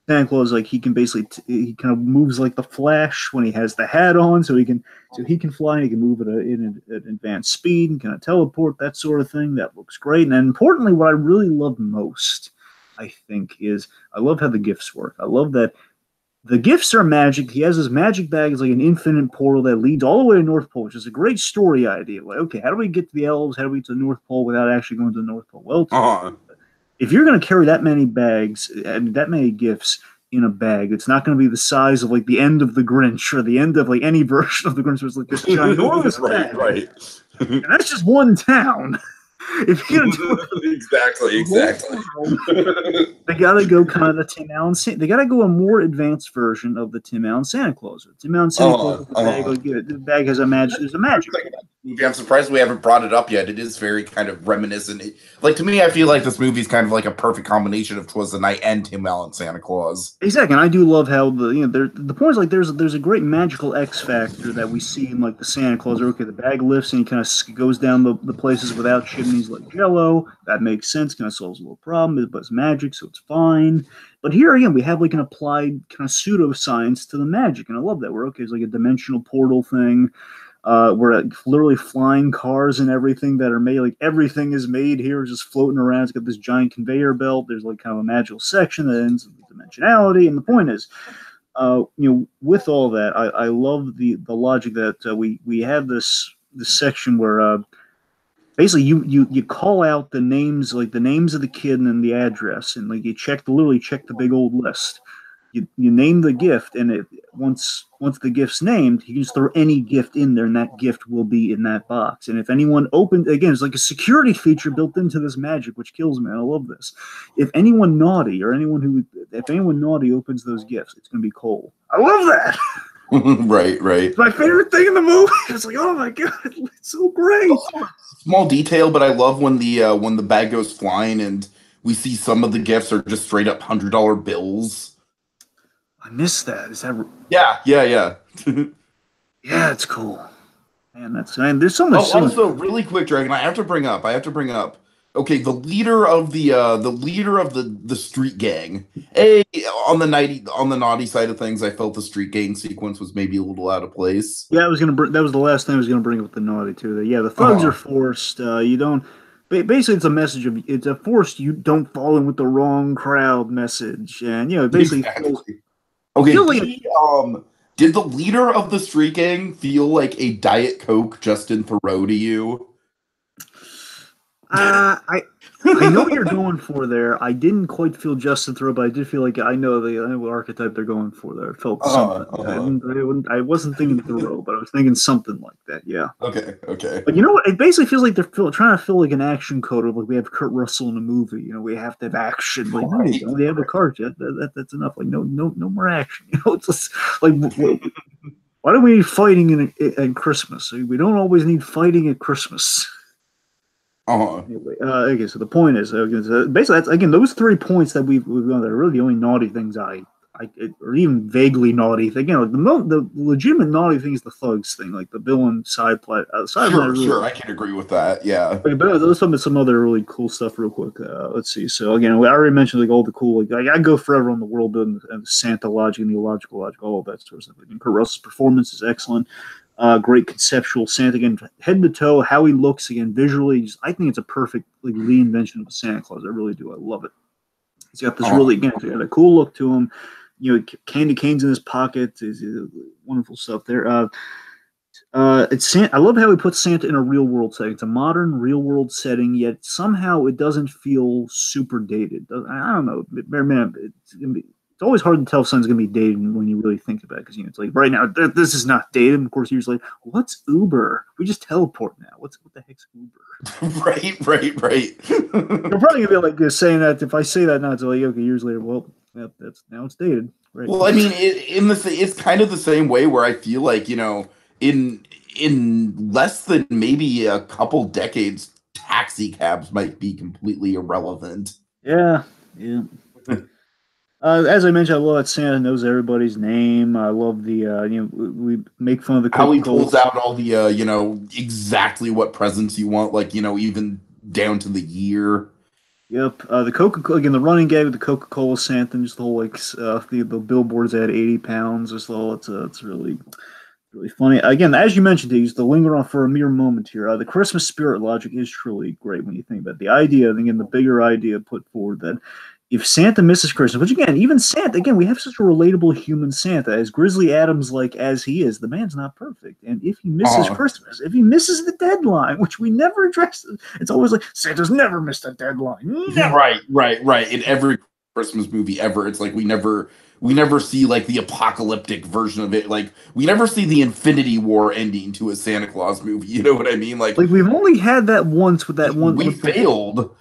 Santa Claus, like he can basically he kind of moves like the Flash when he has the hat on, so he can fly and he can move at an advanced speed and kind of teleport, that sort of thing. That looks great. And then importantly, what I really love most, I think, is I love how the gifts work. I love that the gifts are magic. He has his magic bag is like an infinite portal that leads all the way to North Pole, which is a great story idea. Like, okay, how do we get to the elves? How do we get to the North Pole without actually going to the North Pole? Well, Uh-huh. if you're going to carry that many bags and that many gifts in a bag, it's not going to be the size of like the end of the Grinch or the end of like any version of the Grinch. It's like this ginormous Right, bag, right. and that's just one town. If you're gonna do it for Exactly, the whole exactly. world, they gotta go kind of the Tim Allen. They gotta go a more advanced version of the Tim Allen Santa Claus. Tim Allen Santa Claus with the bag, like the bag has a magic. There's a magic. I'm surprised we haven't brought it up yet. It is very kind of reminiscent. Like to me, I feel like this movie is kind of like a perfect combination of Twas the Night and Tim Allen Santa Claus. Exactly, and I do love how the point is like there's a great magical X factor that we see in like the Santa Claus. Okay, the bag lifts and he kind of goes down the places without chimneys like Jello. That makes sense. Kind of solves a little problem, but it's magic, so it's fine. But here again, we have like an applied kind of pseudoscience to the magic, and I love that. We're okay, it's like a dimensional portal thing. We're literally flying cars and everything that are made. Like everything is made here, just floating around. It's got this giant conveyor belt. There's like kind of a magical section that ends with dimensionality. And the point is, with all that, I love the logic that we have this section where basically you call out the names, like the names of the kid and then the address, and like you literally check the big old list. You name the gift, and once the gift's named, you can just throw any gift in there, and that gift will be in that box. And if anyone opens, again, it's like a security feature built into this magic, which kills me. I love this. If anyone naughty opens those gifts, it's going to be coal. I love that. Right, right. It's my favorite thing in the movie. It's like, oh my god, it's so great. Small detail, but I love when the bag goes flying and we see some of the gifts are just straight up $100 bills. I missed that. Is that? Yeah, yeah, yeah. Yeah, it's cool. Man, there's so much. Also, really quick, Dragon, I have to bring up. Okay, the leader of the street gang. Hey, on the naughty side of things, I felt the street gang sequence was maybe a little out of place. Yeah, I was gonna bring. That was the last thing I was gonna bring up with the naughty too. That yeah, the thugs are Uh-huh. forced. You don't. Basically, it's a message of it's a forced. You don't fall in with the wrong crowd message, and it basically feels. Exactly. It Okay, feels like did the leader of the street gang feel like a Diet Coke Justin Thoreau to you? I know what you're going for there. I didn't quite feel Justin Thoreau, but I did feel like I know what archetype they're going for there. I felt Uh-huh, something. uh-huh. I wasn't thinking Thoreau, but I was thinking something like that. Yeah. Okay, okay. But you know what? It basically feels like trying to fill like an action code of like we have Kurt Russell in a movie. We have to have action. Like no, we Right. only have a car. That's enough. Like no more action. It's just like why do we need fighting in Christmas? We don't always need fighting at Christmas. Uh-huh. Anyway, okay, so the point is, basically, that's again those 3 points that we've gone. That are really the only naughty things or even vaguely naughty thing. Like the legitimate naughty thing is the thugs thing, like the villain side plot. Aside from that, Sure, really, sure, I can agree with that. Yeah. okay, but there's some other really cool stuff, real quick. Let's see. So again, I already mentioned like all the cool. Like I go forever on the world building and Santa logic and the illogical logic, all of that sort of stuff. Like, Kurt Russell's performance is excellent. Great conceptual Santa again, head to toe, how he looks again visually. I think it's a perfect like reinvention of Santa Claus. I really do. I love it. He's got this Uh-huh. really again, he's got a cool look to him. Candy canes in his pocket. Is wonderful stuff there. I love how he puts Santa in a real world setting. It's a modern real world setting, yet somehow it doesn't feel super dated. I don't know, man. It's always hard to tell if something's gonna be dated when you really think about it, because it's like right now this is not dated. And of course, you're just like, what's Uber? We just teleport now. What the heck's Uber? Right, right, right. You're probably gonna be like saying that if I say that now, it's like okay, years later. Well, yep, that's now it's dated, right? Well, I mean, it's kind of the same way where I feel like in less than maybe a couple decades, taxi cabs might be completely irrelevant. Yeah, yeah. As I mentioned, I love that Santa knows everybody's name. I love the we make fun of the How Coca he Cola. pulls out all the exactly what presents you want, like even down to the year. Yep, the Coca again, the running gag with the Coca Cola Santa, and just the whole like the billboards at 80 pounds. Just all it's really funny. Again, as you mentioned, to use to linger on for a mere moment here, the Christmas spirit logic is truly great when you think about it. The idea, again, the bigger idea put forward that if Santa misses Christmas, which again, even Santa, again, we have such a relatable human Santa, as Grizzly Adams like as he is, the man's not perfect. And if he misses Uh, Christmas, if he misses the deadline, which we never address, it's always like Santa's never missed a deadline. Never. right, right, right. In every Christmas movie ever, it's like we never see like the apocalyptic version of it. Like we never see the Infinity War ending to a Santa Claus movie. You know what I mean? Like Like we've only had that once with that one. we failed.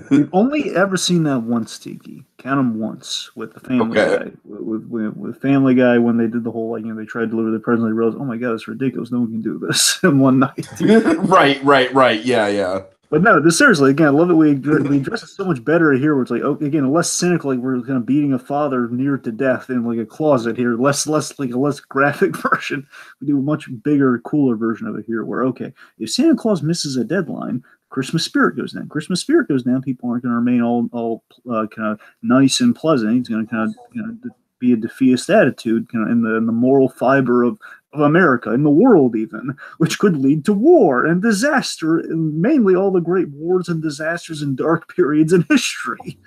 We've only ever seen that once, Tiki. Count them once with the Family Okay. Guy. With Family Guy when they did the whole like they tried to deliver the present, they realized, oh my god, it's ridiculous. No one can do this in one night. Right, right, right. Yeah, yeah. But no, this seriously, again, I love that we address it so much better here. Where it's like, okay, again, less cynical, like we're kind of beating a father near to death in like a closet here. Less like a less graphic version. We do a much bigger, cooler version of it here. Where okay, if Santa Claus misses a deadline, Christmas spirit goes down. Christmas spirit goes down. People aren't going to remain all kind of nice and pleasant. It's going to kind of be a defeatist attitude, kind of in the moral fiber of America, in the world even, which could lead to war and disaster, and mainly all the great wars and disasters and dark periods in history.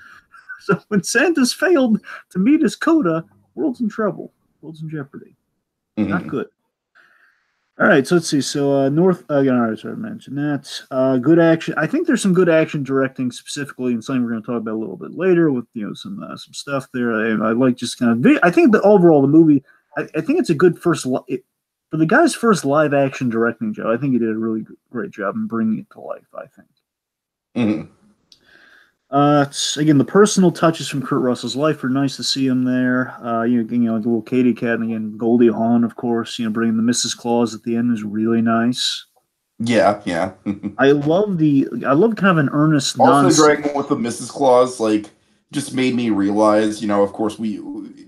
So when Santa's failed to meet his quota, world's in trouble. World's in jeopardy. Not Mhm. good. All right, so let's see. So North again, I already mentioned that. Good action. I think there's some good action directing specifically, and something we're going to talk about a little bit later with some stuff there. I like just kind of. I think that overall the movie. I think it's a good first. For the guy's first live action directing job, I think he did a really great job in bringing it to life. I think. Mhm. Again, the personal touches from Kurt Russell's life are nice to see him there. The little Katie Cat, and again, Goldie Hawn, of course. Bringing the Mrs. Claus at the end is really nice. Yeah, yeah. I love kind of an earnest Also, nonsense. dragging with the Mrs. Claus, like, just made me realize, of course, we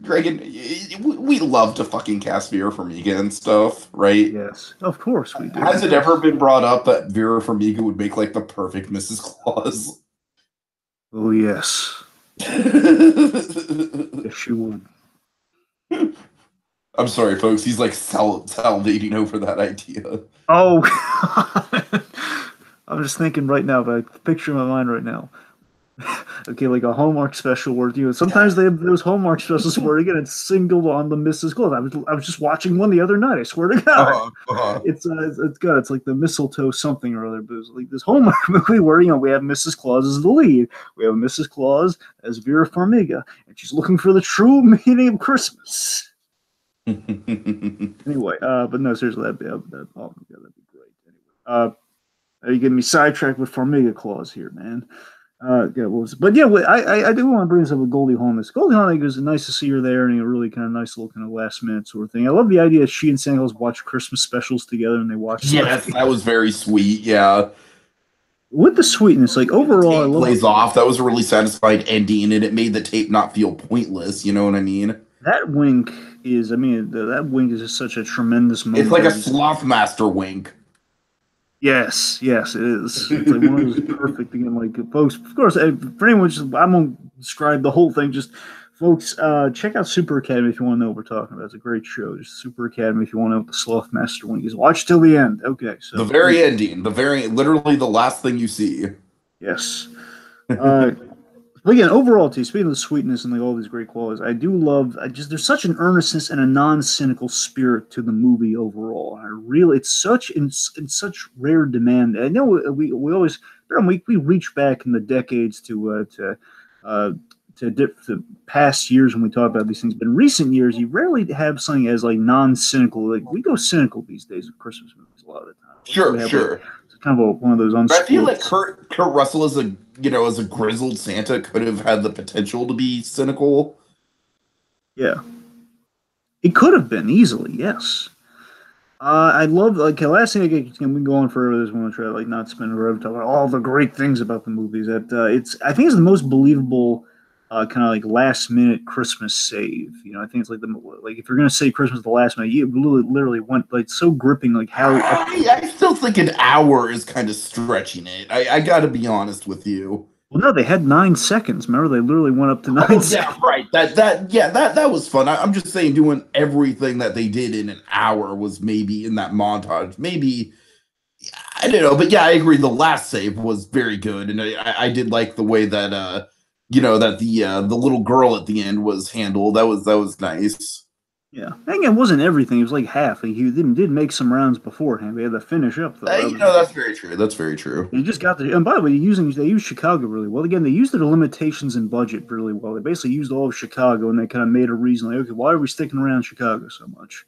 Dragon, we love to fucking cast Vera Farmiga and stuff, right? Yes, of course we do. Has it ever been brought up that Vera Farmiga would make like the perfect Mrs. Claus? Oh yes, yes she would. I'm sorry, folks. He's like salivating over that idea. Oh, I'm just thinking right now, but I picture in my mind right now. Okay, like a Hallmark special where sometimes they have those Hallmark specials where again it's single on the Mrs. Claus. I was just watching one the other night. I swear to God, it's good. It's like the mistletoe something or other. But it's like this Hallmark movie where we have Mrs. Claus as the lead. We have Mrs. Claus as Vera Farmiga, and she's looking for the true meaning of Christmas. Anyway, but no, seriously, that'd be great. Anyway, are you getting me sidetracked with Farmiga Claus here, man? But yeah, I do want to bring this up with Goldie Hawn. Goldie Hawn, it was nice to see her there, and a really kind of nice little kind of last minute sort of thing. I love the idea that she and Santa Claus watch Christmas specials together, and they watch. Yes, that was very sweet. Yeah, with the sweetness, like overall, I love plays off. That was a really satisfied ending, and it made the tape not feel pointless. You know what I mean? That wink is, that wink is just such a tremendous moment. It's like a sloth master wink. Yes, it is. It's like one of those perfect again. Like folks, of course, for anyone, I won't describe the whole thing. Just folks, check out Super Academy if you want to know what we're talking about. It's a great show. Just Super Academy if you want to know what the Sloth Master Wing is. Watch till the end. Okay, so the very ending, literally the last thing you see. Yes. But again, overall, too, speaking of the sweetness and like all these great qualities, I do love. There's such an earnestness and a non-cynical spirit to the movie overall. It's such in such rare demand. I know we always we reach back in the decades to past years when we talk about these things, but in recent years, you rarely have something as like non-cynical. Like we go cynical these days with Christmas movies a lot of the time. Sure. Like, it's kind of one of those unspoiled. I feel like Kurt Russell as a grizzled Santa could have had the potential to be cynical. Yeah, it could have been easily. Yes. I love last thing we go on forever. This one, try like not spend forever talking about all the great things about the movies. That I think it's the most believable kind of like last minute Christmas save. I think it's like if you're gonna say Christmas at the last minute, you literally went like so gripping. Like how I still think an hour is kind of stretching it. I got to be honest with you. Well, no, they had 9 seconds. Remember, they literally went up to 9 seconds. Yeah, right. That was fun. I'm just saying, doing everything that they did in an hour was maybe in that montage. Maybe I don't know, but yeah, I agree. The last save was very good, and I did like the way that that the little girl at the end was handled. That was nice. Yeah, I think it wasn't everything. It was like half. Like, he did make some rounds beforehand. We had to finish up though. That's very true. That's very true. You just got and by the way, they used Chicago really well. Again, they used their limitations and budget really well. They basically used all of Chicago, and they kind of made a reason like, okay, why are we sticking around Chicago so much?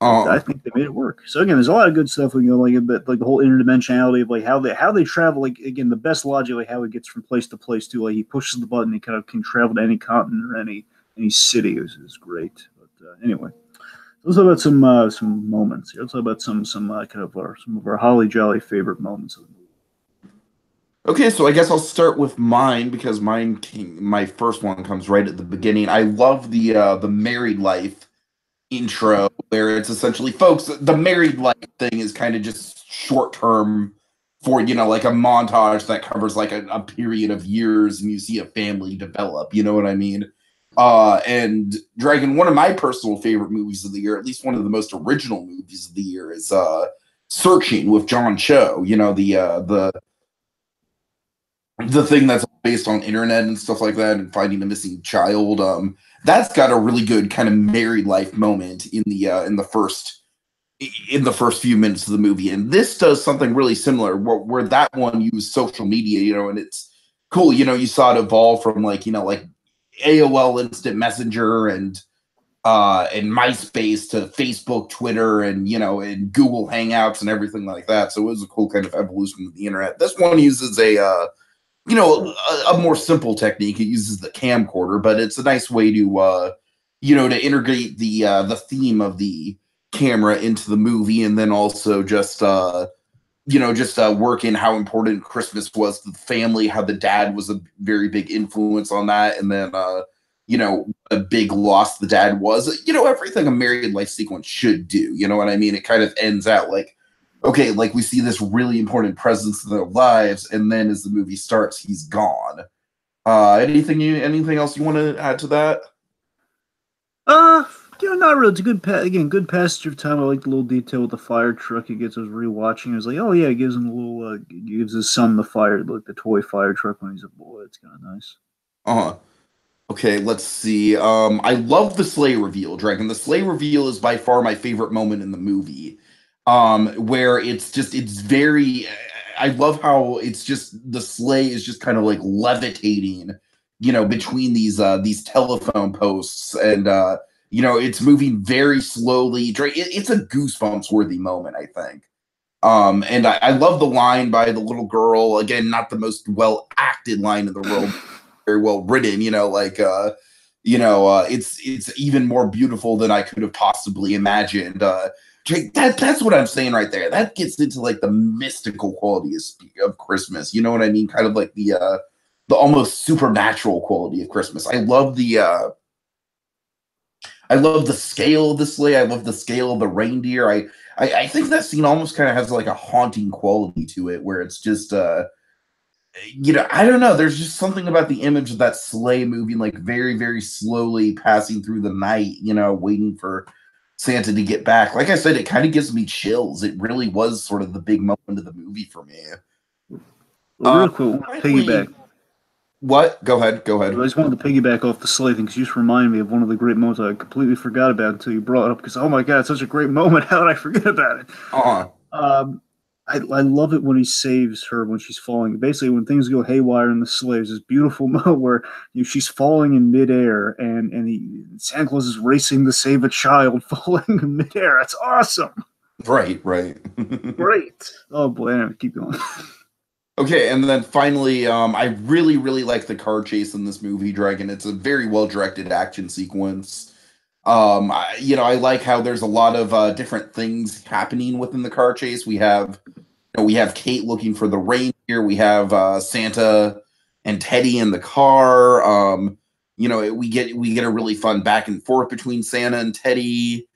I think they made it work. So again, there's a lot of good stuff. Like the whole interdimensionality of like how they travel. Like again, the best logic, like how it gets from place to place too. Like he pushes the button, he kind of can travel to any continent or any city. Is great. Anyway, let's talk about some moments here. Let's talk about some of our holly jolly favorite moments of the movie. Okay, so I guess I'll start with mine because my first one comes right at the beginning. I love the married life intro where it's essentially, folks, the married life thing is kind of just short term for like a montage that covers like a period of years, and you see a family develop. You know what I mean? And Dragon, one of my personal favorite movies of the year, at least one of the most original movies of the year, is Searching with John Cho. The thing that's based on internet and stuff like that, and finding a missing child. That's got a really good kind of married life moment in the first few minutes of the movie, and this does something really similar where that one used social media, and it's cool. You saw it evolve from like AOL Instant Messenger and MySpace to Facebook, Twitter, and and Google Hangouts and everything like that. So it was a cool kind of evolution of the internet. This one uses a more simple technique. It uses the camcorder, but it's a nice way to to integrate the theme of the camera into the movie, and then also just work in how important Christmas was to the family, how the dad was a very big influence on that, and then you know, a big loss the dad was. You know, everything a married life sequence should do. You know what I mean? It kind of ends out like, okay, like we see this really important presence in their lives, and then as the movie starts, he's gone. Anything else you want to add to that? Uh, not really. It's a good passage of time. I like the little detail with the fire truck. He gets us rewatching. It was like, oh yeah, he gives him a little, gives his son the fire, like the toy fire truck when he's a boy. It's kind of nice. Uh-huh. Okay, let's see. I love the sleigh reveal, Dragon. The sleigh reveal is by far my favorite moment in the movie. Where it's very I love how it's just the sleigh is just kind of like levitating, you know, between these telephone posts and you know, it's moving very slowly. It's a goosebumps worthy moment, I think. And I love the line by the little girl. Again, not the most well acted line in the world, very well written, you know, like it's even more beautiful than I could have possibly imagined. That's what I'm saying right there. That gets into like the mystical qualities of Christmas. You know what I mean? Kind of like the almost supernatural quality of Christmas. I love the scale of the sleigh. I love the scale of the reindeer. I think that scene almost kind of has like a haunting quality to it, where it's just you know, I don't know. There's just something about the image of that sleigh moving like very, very slowly passing through the night, you know, waiting for Santa to get back. Like I said, it kind of gives me chills. It really was sort of the big moment of the movie for me. Well, real quick, I want to Finally, piggyback. what? Go ahead. Go I ahead. just wanted to piggyback off the sleigh thing because you just reminded me of one of the great moments I completely forgot about until you brought it up. Because oh my god, it's such a great moment! How did I forget about it? Uh-huh. Um, I love it when he saves her when she's falling. Basically, when things go haywire in the sleigh, there's this beautiful moment where she's falling in midair, and Santa Claus is racing to save a child falling in midair. That's awesome. Right, right. Great. Oh boy, anyway, keep going. Okay, and then finally, I really, really like the car chase in this movie, Dragon. It's a very well directed action sequence. You know, I like how there's a lot of different things happening within the car chase. We have Kate looking for the reindeer. We have Santa and Teddy in the car. You know, we get a really fun back and forth between Santa and Teddy.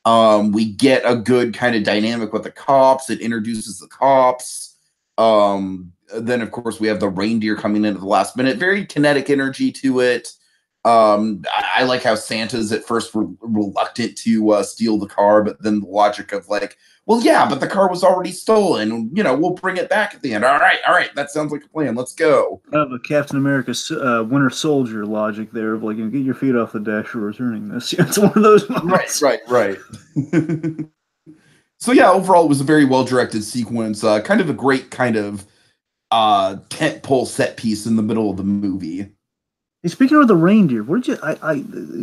We get a good kind of dynamic with the cops. It introduces the cops. Then, of course, we have the reindeer coming in at the last minute. Very kinetic energy to it. I like how Santa's at first reluctant to steal the car, but then the logic of like, well, yeah, but the car was already stolen. You know, we'll bring it back at the end. All right, that sounds like a plan. Let's go. Kind of a Captain America Winter Soldier logic there of like, get your feet off the dash. We're returning this. Yeah, it's one of those Right, moments. right, right. So yeah, overall, it was a very well directed sequence. Kind of a great kind of tent pole set piece in the middle of the movie. Hey, speaking of the reindeer, what did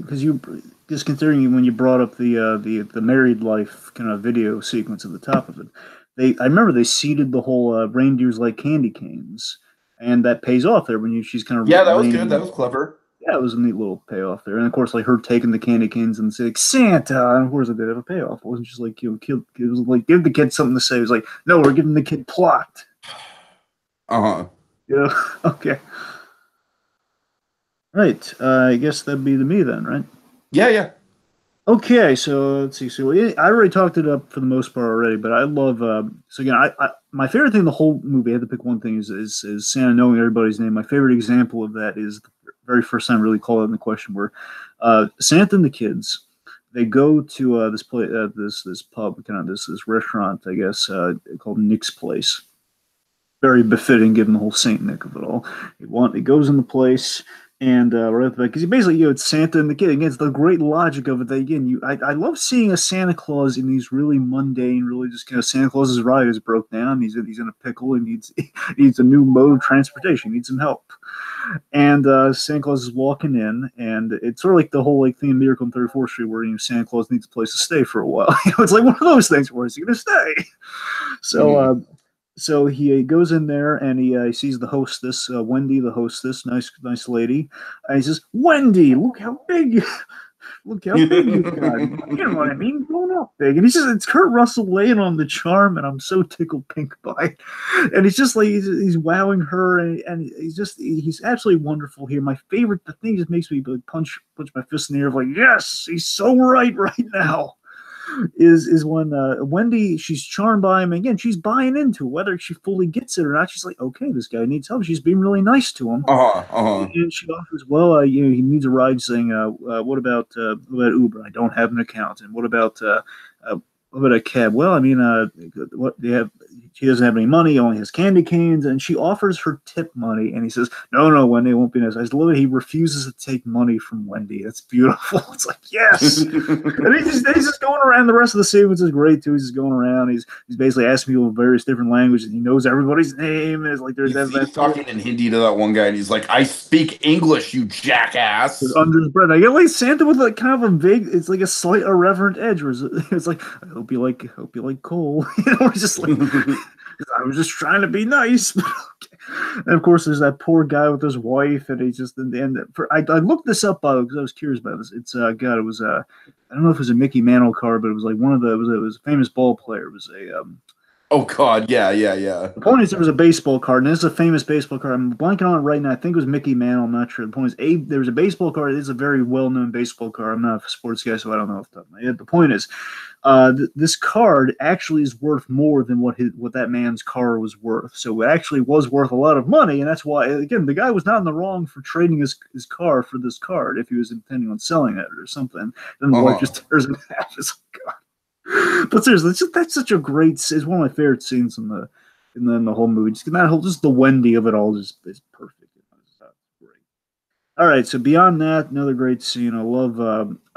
because you just considering when you brought up the married life kind of video sequence at the top of it, I remember they seeded the whole reindeers like candy canes, and that pays off there when she's kind of Yeah, that was good. That reining. was clever. Yeah, it was a neat little payoff there, and of course, like her taking the candy canes and saying Santa, and of course, it did have a payoff. It wasn't just like kill. It was like give the kid something to say. It was like, no, we're giving the kid plot. Uh-huh. Okay. Right. I guess that'd be the me then, right? Yeah, yeah. Okay, so let's see. So I already talked it up for the most part already, but I love. So again, my favorite thing in the whole movie. I had to pick one thing is Santa knowing everybody's name. My favorite example of that is the very first time I really called it in the question where Santa and the kids they go to this place, this pub, kind of this restaurant, I guess, called Nick's Place. Very befitting given the whole Saint Nick of it all. He goes in the place and right at the back because basically it's Santa and the kid. Again, it's the great logic of it. That again, I love seeing a Santa Claus in these really mundane, really just kind of Santa Claus's ride is broke down. He's in a pickle and he needs a new mode of transportation. He needs some help. And Santa Claus is walking in, and it's sort of like the whole like thing in Miracle on 34th Street, where Santa Claus needs a place to stay for a while. It's like one of those things. Where is he going to stay? So Mhm. so he goes in there and he sees the hostess, Wendy, the hostess, nice lady. And he says, "Wendy, look how big." Look how big you've gotten. You know what I mean? Blown up big. And it's Kurt Russell laying on the charm, and I'm so tickled pink by it. And he's just like, he's wowing her, and he's absolutely wonderful here. My favorite, the thing just makes me like punch my fist in the air of like, yes, he's so right now. Is when Wendy, she's charmed by him. Again, she's buying into it, whether she fully gets it or not. She's like, okay, this guy needs help. She's being really nice to him. And she offers, well, he needs a ride, saying, what about Uber? I don't have an account. And what about a cab? Well, I mean, what they have? He doesn't have any money. He only has candy canes, and she offers her tip money. And he says, "No, Wendy, it won't be nice." I love it. He refuses to take money from Wendy. That's beautiful. It's like, yes. And he's just going around. The rest of the sequence is great too. He's just going around. He's basically asking people in various different languages, and he knows everybody's name. And it's like he's talking in Hindi to that one guy, and he's like, "I speak English, you jackass." Under his breath, I get like Santa with like kind of a vague. It's like a slight irreverent edge. Where it's like, I hope you like coal. He's just like, I was just trying to be nice. And of course, there's that poor guy with his wife, and he's just in the end. I looked this up because I was curious about this. It's God, it was I don't know if it was a Mickey Mantle card, but it was like one of the it was a famous ball player. It was a oh God, yeah. The point is, there was a baseball card, and this is a famous baseball card. I'm blanking on it right now. I think it was Mickey Mantle. I'm not sure. The point is, there was a baseball card. It's a very well-known baseball card. I'm not a sports guy, so I don't know off the top of my head. The point is, this card actually is worth more than what that man's car was worth. So it actually was worth a lot of money, and that's why, again, the guy was not in the wrong for trading his car for this card if he was intending on selling it or something. Then the wife just tears it in half. It's like, God. But seriously, that's such a great. It's one of my favorite scenes in the whole movie. Just the Wendy of it all is perfect. Great. All right, so beyond that, another great scene. I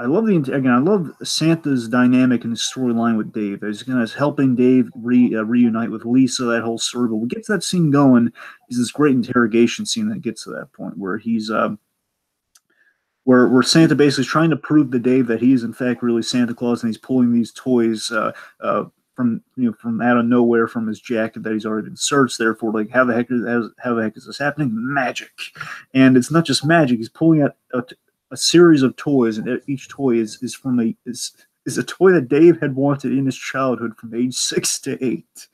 love Santa's dynamic and his storyline with Dave. He's helping Dave reunite with Lisa. That whole story. But what gets that scene going is this great interrogation scene that gets to that point where he's where Santa basically is trying to prove to Dave that he is in fact really Santa Claus, and he's pulling these toys from out of nowhere from his jacket that he's already inserts. Therefore, like, how the heck is this happening? Magic, and it's not just magic. He's pulling out a series of toys, and each toy is a toy that Dave had wanted in his childhood from age 6 to 8.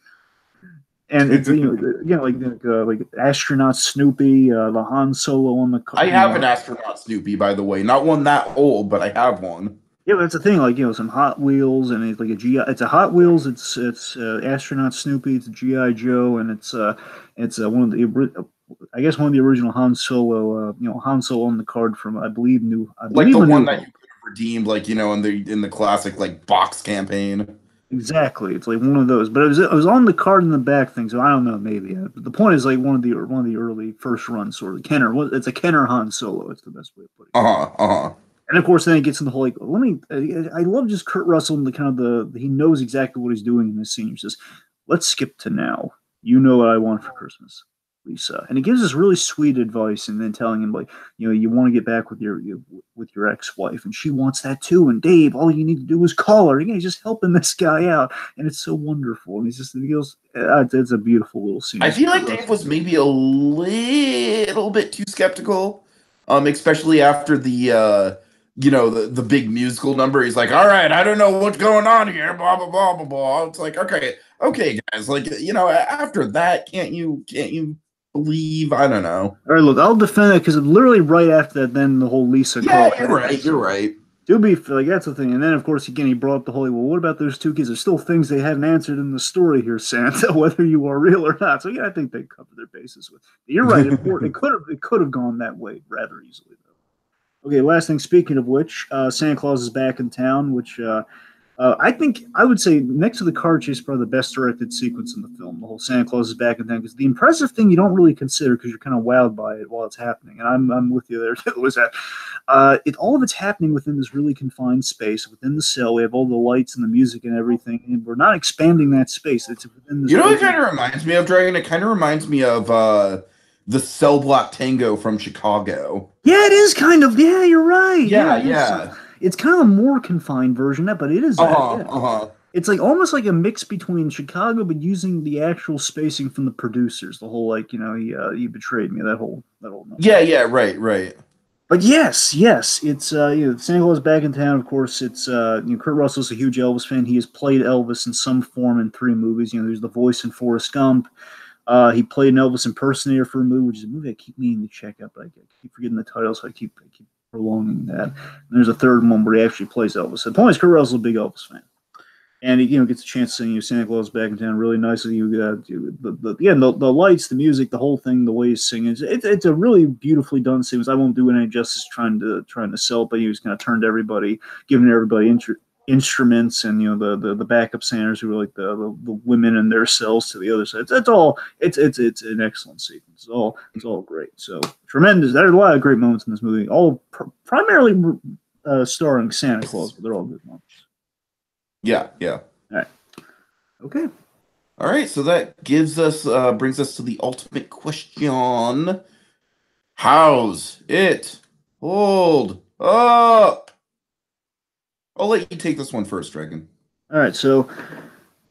And it's like astronaut Snoopy, the Han Solo on the. I have an astronaut Snoopy, by the way, not one that old, but I have one. Yeah, that's the thing. Like, some Hot Wheels, and it's like a GI. It's a Hot Wheels. It's astronaut Snoopy. It's a GI Joe, and it's one of the. I guess one of the original Han Solo. Han Solo on the card from I believe the one that you could have redeemed, in the classic box campaign. Exactly, it's like one of those, but it was on the card in the back thing, so I don't know, maybe. But the point is, like, one of the early first runs, sort of Kenner. It's a Kenner Han Solo. It's the best way to put it. And of course, then it gets in the whole like. I love just Kurt Russell and the kind of he knows exactly what he's doing in this scene. He says, "Let's skip to now. You know what I want for Christmas, Lisa." And he gives us really sweet advice, and then telling him, like, you want to get back with your ex-wife, and she wants that too. And Dave, all you need to do is call her. He's just helping this guy out, and it's so wonderful. And he goes, it's a beautiful little scene. I feel like Dave was maybe a little bit too skeptical, especially after the the big musical number. He's like, all right, I don't know what's going on here, blah blah blah blah blah. It's like, okay guys, like, after that, can't you believe? I don't know. All right, look, I'll defend it because literally right after that, then the whole Lisa call. You're right. Do be like, that's the thing. And then, of course, again, he brought up the whole, well, what about those two kids? There's still things they haven't answered in the story here, Santa, whether you are real or not. So yeah, I think they covered their bases with. You're right. It could have gone that way rather easily, though. Okay, last thing. Speaking of which, Santa Claus is back in town, which I would say next to the car chase, probably the best directed sequence in the film. The whole Santa Claus is back in town, because the impressive thing you don't really consider because you're kind of wowed by it while it's happening. And I'm with you there too. Is that all of it's happening within this really confined space within the cell. We have all the lights and the music and everything, and we're not expanding that space. It's within this. What it kind of reminds me of, Dragon? It kind of reminds me of the Cell Block Tango from Chicago. Yeah, it is kind of. Yeah, you're right. Yeah. It's kind of a more confined version of it, but it is. It's like almost like a mix between Chicago, but using the actual spacing from the producers. The whole, like, he betrayed me. That whole. Yeah, right. But yes, it's Santa Claus back in town. Of course, it's Kurt Russell's a huge Elvis fan. He has played Elvis in some form in 3 movies. There's the voice in Forrest Gump. He played an Elvis impersonator for a movie, which is a movie I keep meaning to check out, but I keep forgetting the title, so I keep prolonging that. And there's a third one where he actually plays Elvis. So the point is, Kurt Russell's a big Elvis fan, and he gets a chance to sing Santa Claus back in town really nicely. The lights, the music, the whole thing, the way he's singing, it's a really beautifully done sequence. I won't do any justice trying to sell it, but he was kind of turned to everybody, giving everybody instruments, and the backup singers who were like the women in their cells to the other side. It's an excellent sequence. It's all great. So tremendous. There's a lot of great moments in this movie, all primarily starring Santa Claus, but they're all good moments. Yeah. All right. Okay. All right. So that brings us to the ultimate question: how's it hold up? I'll let you take this one first, Dragon. All right. So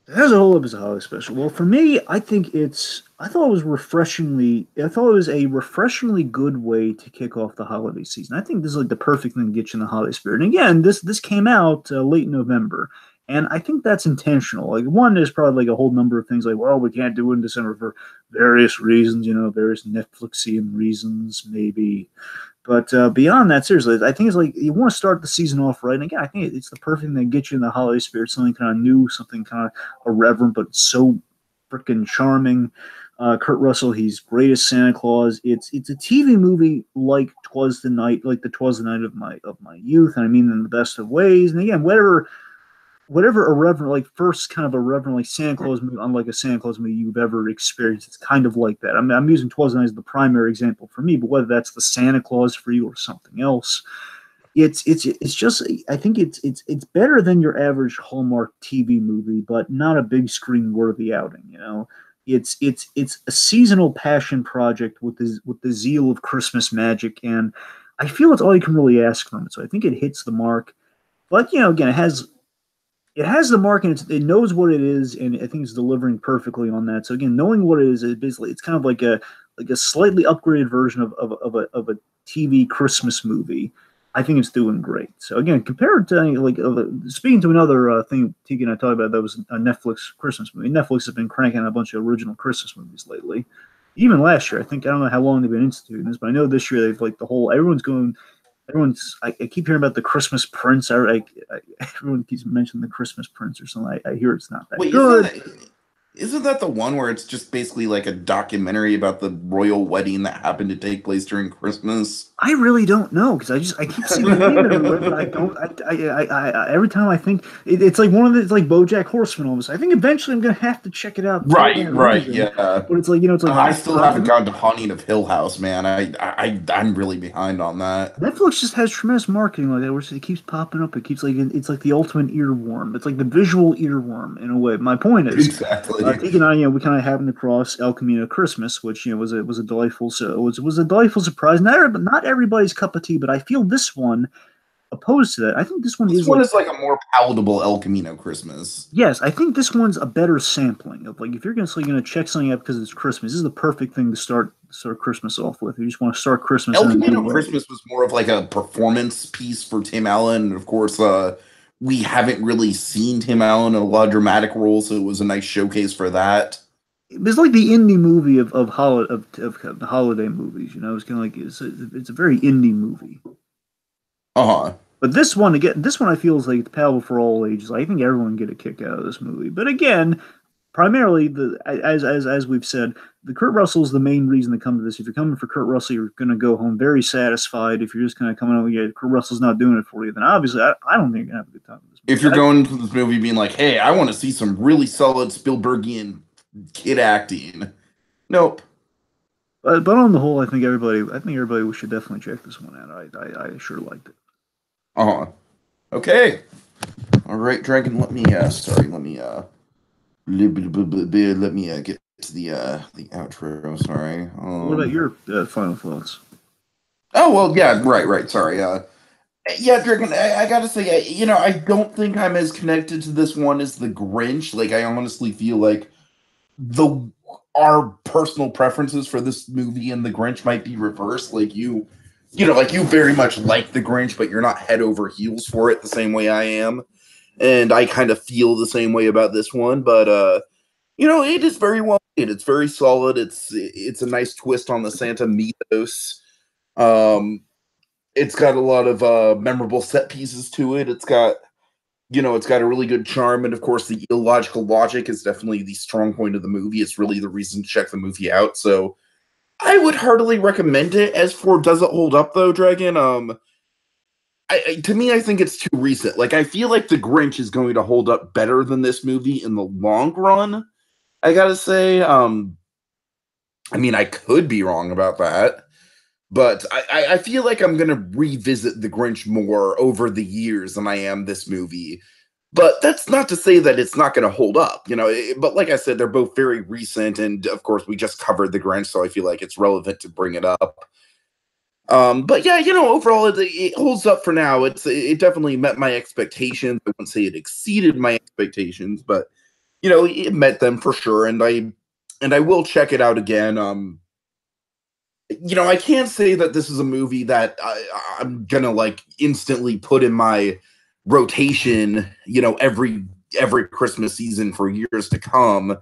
as a whole, it was a holiday special. Well, for me, I thought it was a refreshingly good way to kick off the holiday season. I think this is like the perfect thing to get you in the holiday spirit. And again, this came out late November, and I think that's intentional. Like, one, there's probably like a whole number of things like, well, we can't do it in December for various reasons, various Netflixian reasons, maybe. But beyond that, seriously, I think it's like you want to start the season off right. And again, I think it's the perfect thing to get you in the holiday spirit, something kind of new, something kind of irreverent, but so freaking charming. Kurt Russell, he's great as Santa Claus. It's a TV movie like the Night of my youth, and I mean in the best of ways. And again, whatever irreverent, like first kind of irreverent, like Santa Claus movie, unlike a Santa Claus movie you've ever experienced, it's kind of like that. I'm using Twas the Night as the primary example for me, but whether that's the Santa Claus for you or something else, it's just, I think it's better than your average Hallmark TV movie, but not a big screen worthy outing. It's a seasonal passion project with the zeal of Christmas magic, and I feel it's all you can really ask from it. So I think it hits the mark. But again, it has the mark, and it knows what it is, and I think it's delivering perfectly on that. So again, knowing what it is, it's kind of like a slightly upgraded version of a TV Christmas movie. I think it's doing great. So again, compared to speaking to another thing Tiki and I talked about, that was a Netflix Christmas movie. Netflix has been cranking out a bunch of original Christmas movies lately. Even last year, I don't know how long they've been instituting this, but I know this year they've I keep hearing about the Christmas Prince. Everyone keeps mentioning the Christmas Prince or something. I hear it's not that good. Isn't that the one where it's just basically like a documentary about the royal wedding that happened to take place during Christmas? I really don't know, because I keep seeing the name everywhere, but I don't. Every time I think it's like it's like BoJack Horseman almost. I think eventually I'm gonna have to check it out. Right, reason. yeah. But it's like I still haven't gotten to Haunting of Hill House, man. I'm really behind on that. Netflix just has tremendous marketing like that, where it keeps popping up. It keeps it's like the ultimate earworm. It's like the visual earworm in a way. My point is, exactly. Tiki and I, we kind of happened across El Camino Christmas, which was a delightful. So it was a delightful surprise. Not everybody's cup of tea, but I feel this one, opposed to that, I think this one is like a more palatable El Camino Christmas. Yes, I think this one's a better sampling of, like, if you're gonna check something out because it's Christmas, this is the perfect thing to start Christmas off with. You just want to start Christmas. El Camino Christmas was more of like a performance piece for Tim Allen, and of course, we haven't really seen Tim Allen in a lot of dramatic roles, so it was a nice showcase for that. It's like the indie movie of holiday movies. It's kind of like it's a very indie movie. But this one I feel is like palatable for all ages. I think everyone get a kick out of this movie. But again, primarily as we've said, the Kurt Russell is the main reason to come to this. If you're coming for Kurt Russell, you're going to go home very satisfied. If you're just kind of coming out, yeah, Kurt Russell's not doing it for you, then obviously I don't think you're gonna have a good time with this movie. If you're going to this movie being like, hey, I want to see some really solid Spielbergian kid acting, nope. But on the whole, I think everybody should definitely check this one out. I sure liked it. Okay. All right, Dragon. Let me get to the outro. Sorry. What about your final thoughts? Oh well, yeah, right. Sorry. Yeah, Dragon. I gotta say, I don't think I'm as connected to this one as the Grinch. Like, I honestly feel like our personal preferences for this movie and the Grinch might be reversed. Like, you like you very much like The Grinch, but you're not head over heels for it the same way I am. And I kind of feel the same way about this one, but it is very well made. It's very solid. It's a nice twist on the Santa mythos. It's got a lot of memorable set pieces to it. It's got a really good charm, and of course, the illogical logic is definitely the strong point of the movie. It's really the reason to check the movie out. So, I would heartily recommend it. As for does it hold up though, Dragon? To me, I think it's too recent. Like, I feel like The Grinch is going to hold up better than this movie in the long run. I gotta say, I mean, I could be wrong about that, but I feel like I'm gonna revisit The Grinch more over the years than I am this movie. But that's not to say that it's not going to hold up, But like I said, they're both very recent, and of course, we just covered The Grinch, so I feel like it's relevant to bring it up. But yeah, overall, it holds up for now. It definitely met my expectations. I wouldn't say it exceeded my expectations, but it met them for sure. And I will check it out again. I can't say that this is a movie that I'm gonna like instantly put in my rotation, every Christmas season for years to come.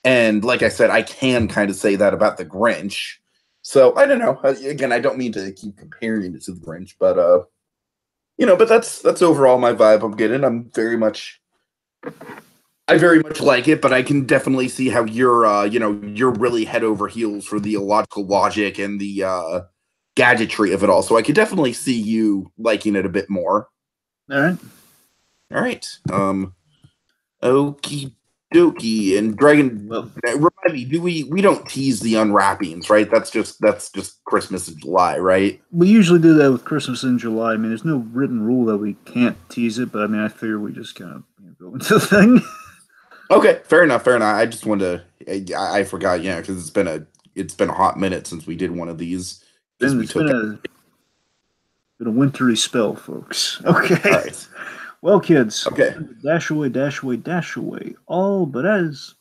And like I said, I can kind of say that about The Grinch. So I don't know. Again, I don't mean to keep comparing it to The Grinch, but but that's overall my vibe I'm getting. I very much like it, but I can definitely see how you're really head over heels for the illogical logic and the gadgetry of it all. So I could definitely see you liking it a bit more. All right. All right. Okie dokie. And Dragon, remind me, we don't tease the unwrappings, right? That's just Christmas in July, right? We usually do that with Christmas in July. I mean, there's no written rule that we can't tease it, but I mean, I figure we just kind of go into the thing. Okay, fair enough. I just wanted to. I forgot, because it's been a hot minute since we did one of these. It's been a wintry spell, folks. Okay. All right. Well, kids. Okay. Dash away, dash away, dash away. All but as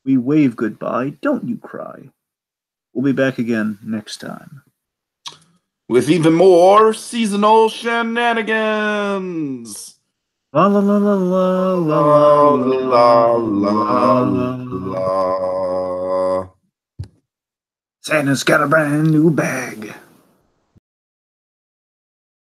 we wave goodbye, don't you cry. We'll be back again next time with even more seasonal shenanigans. La la la la la la la la la la. Santa's got a brand new bag.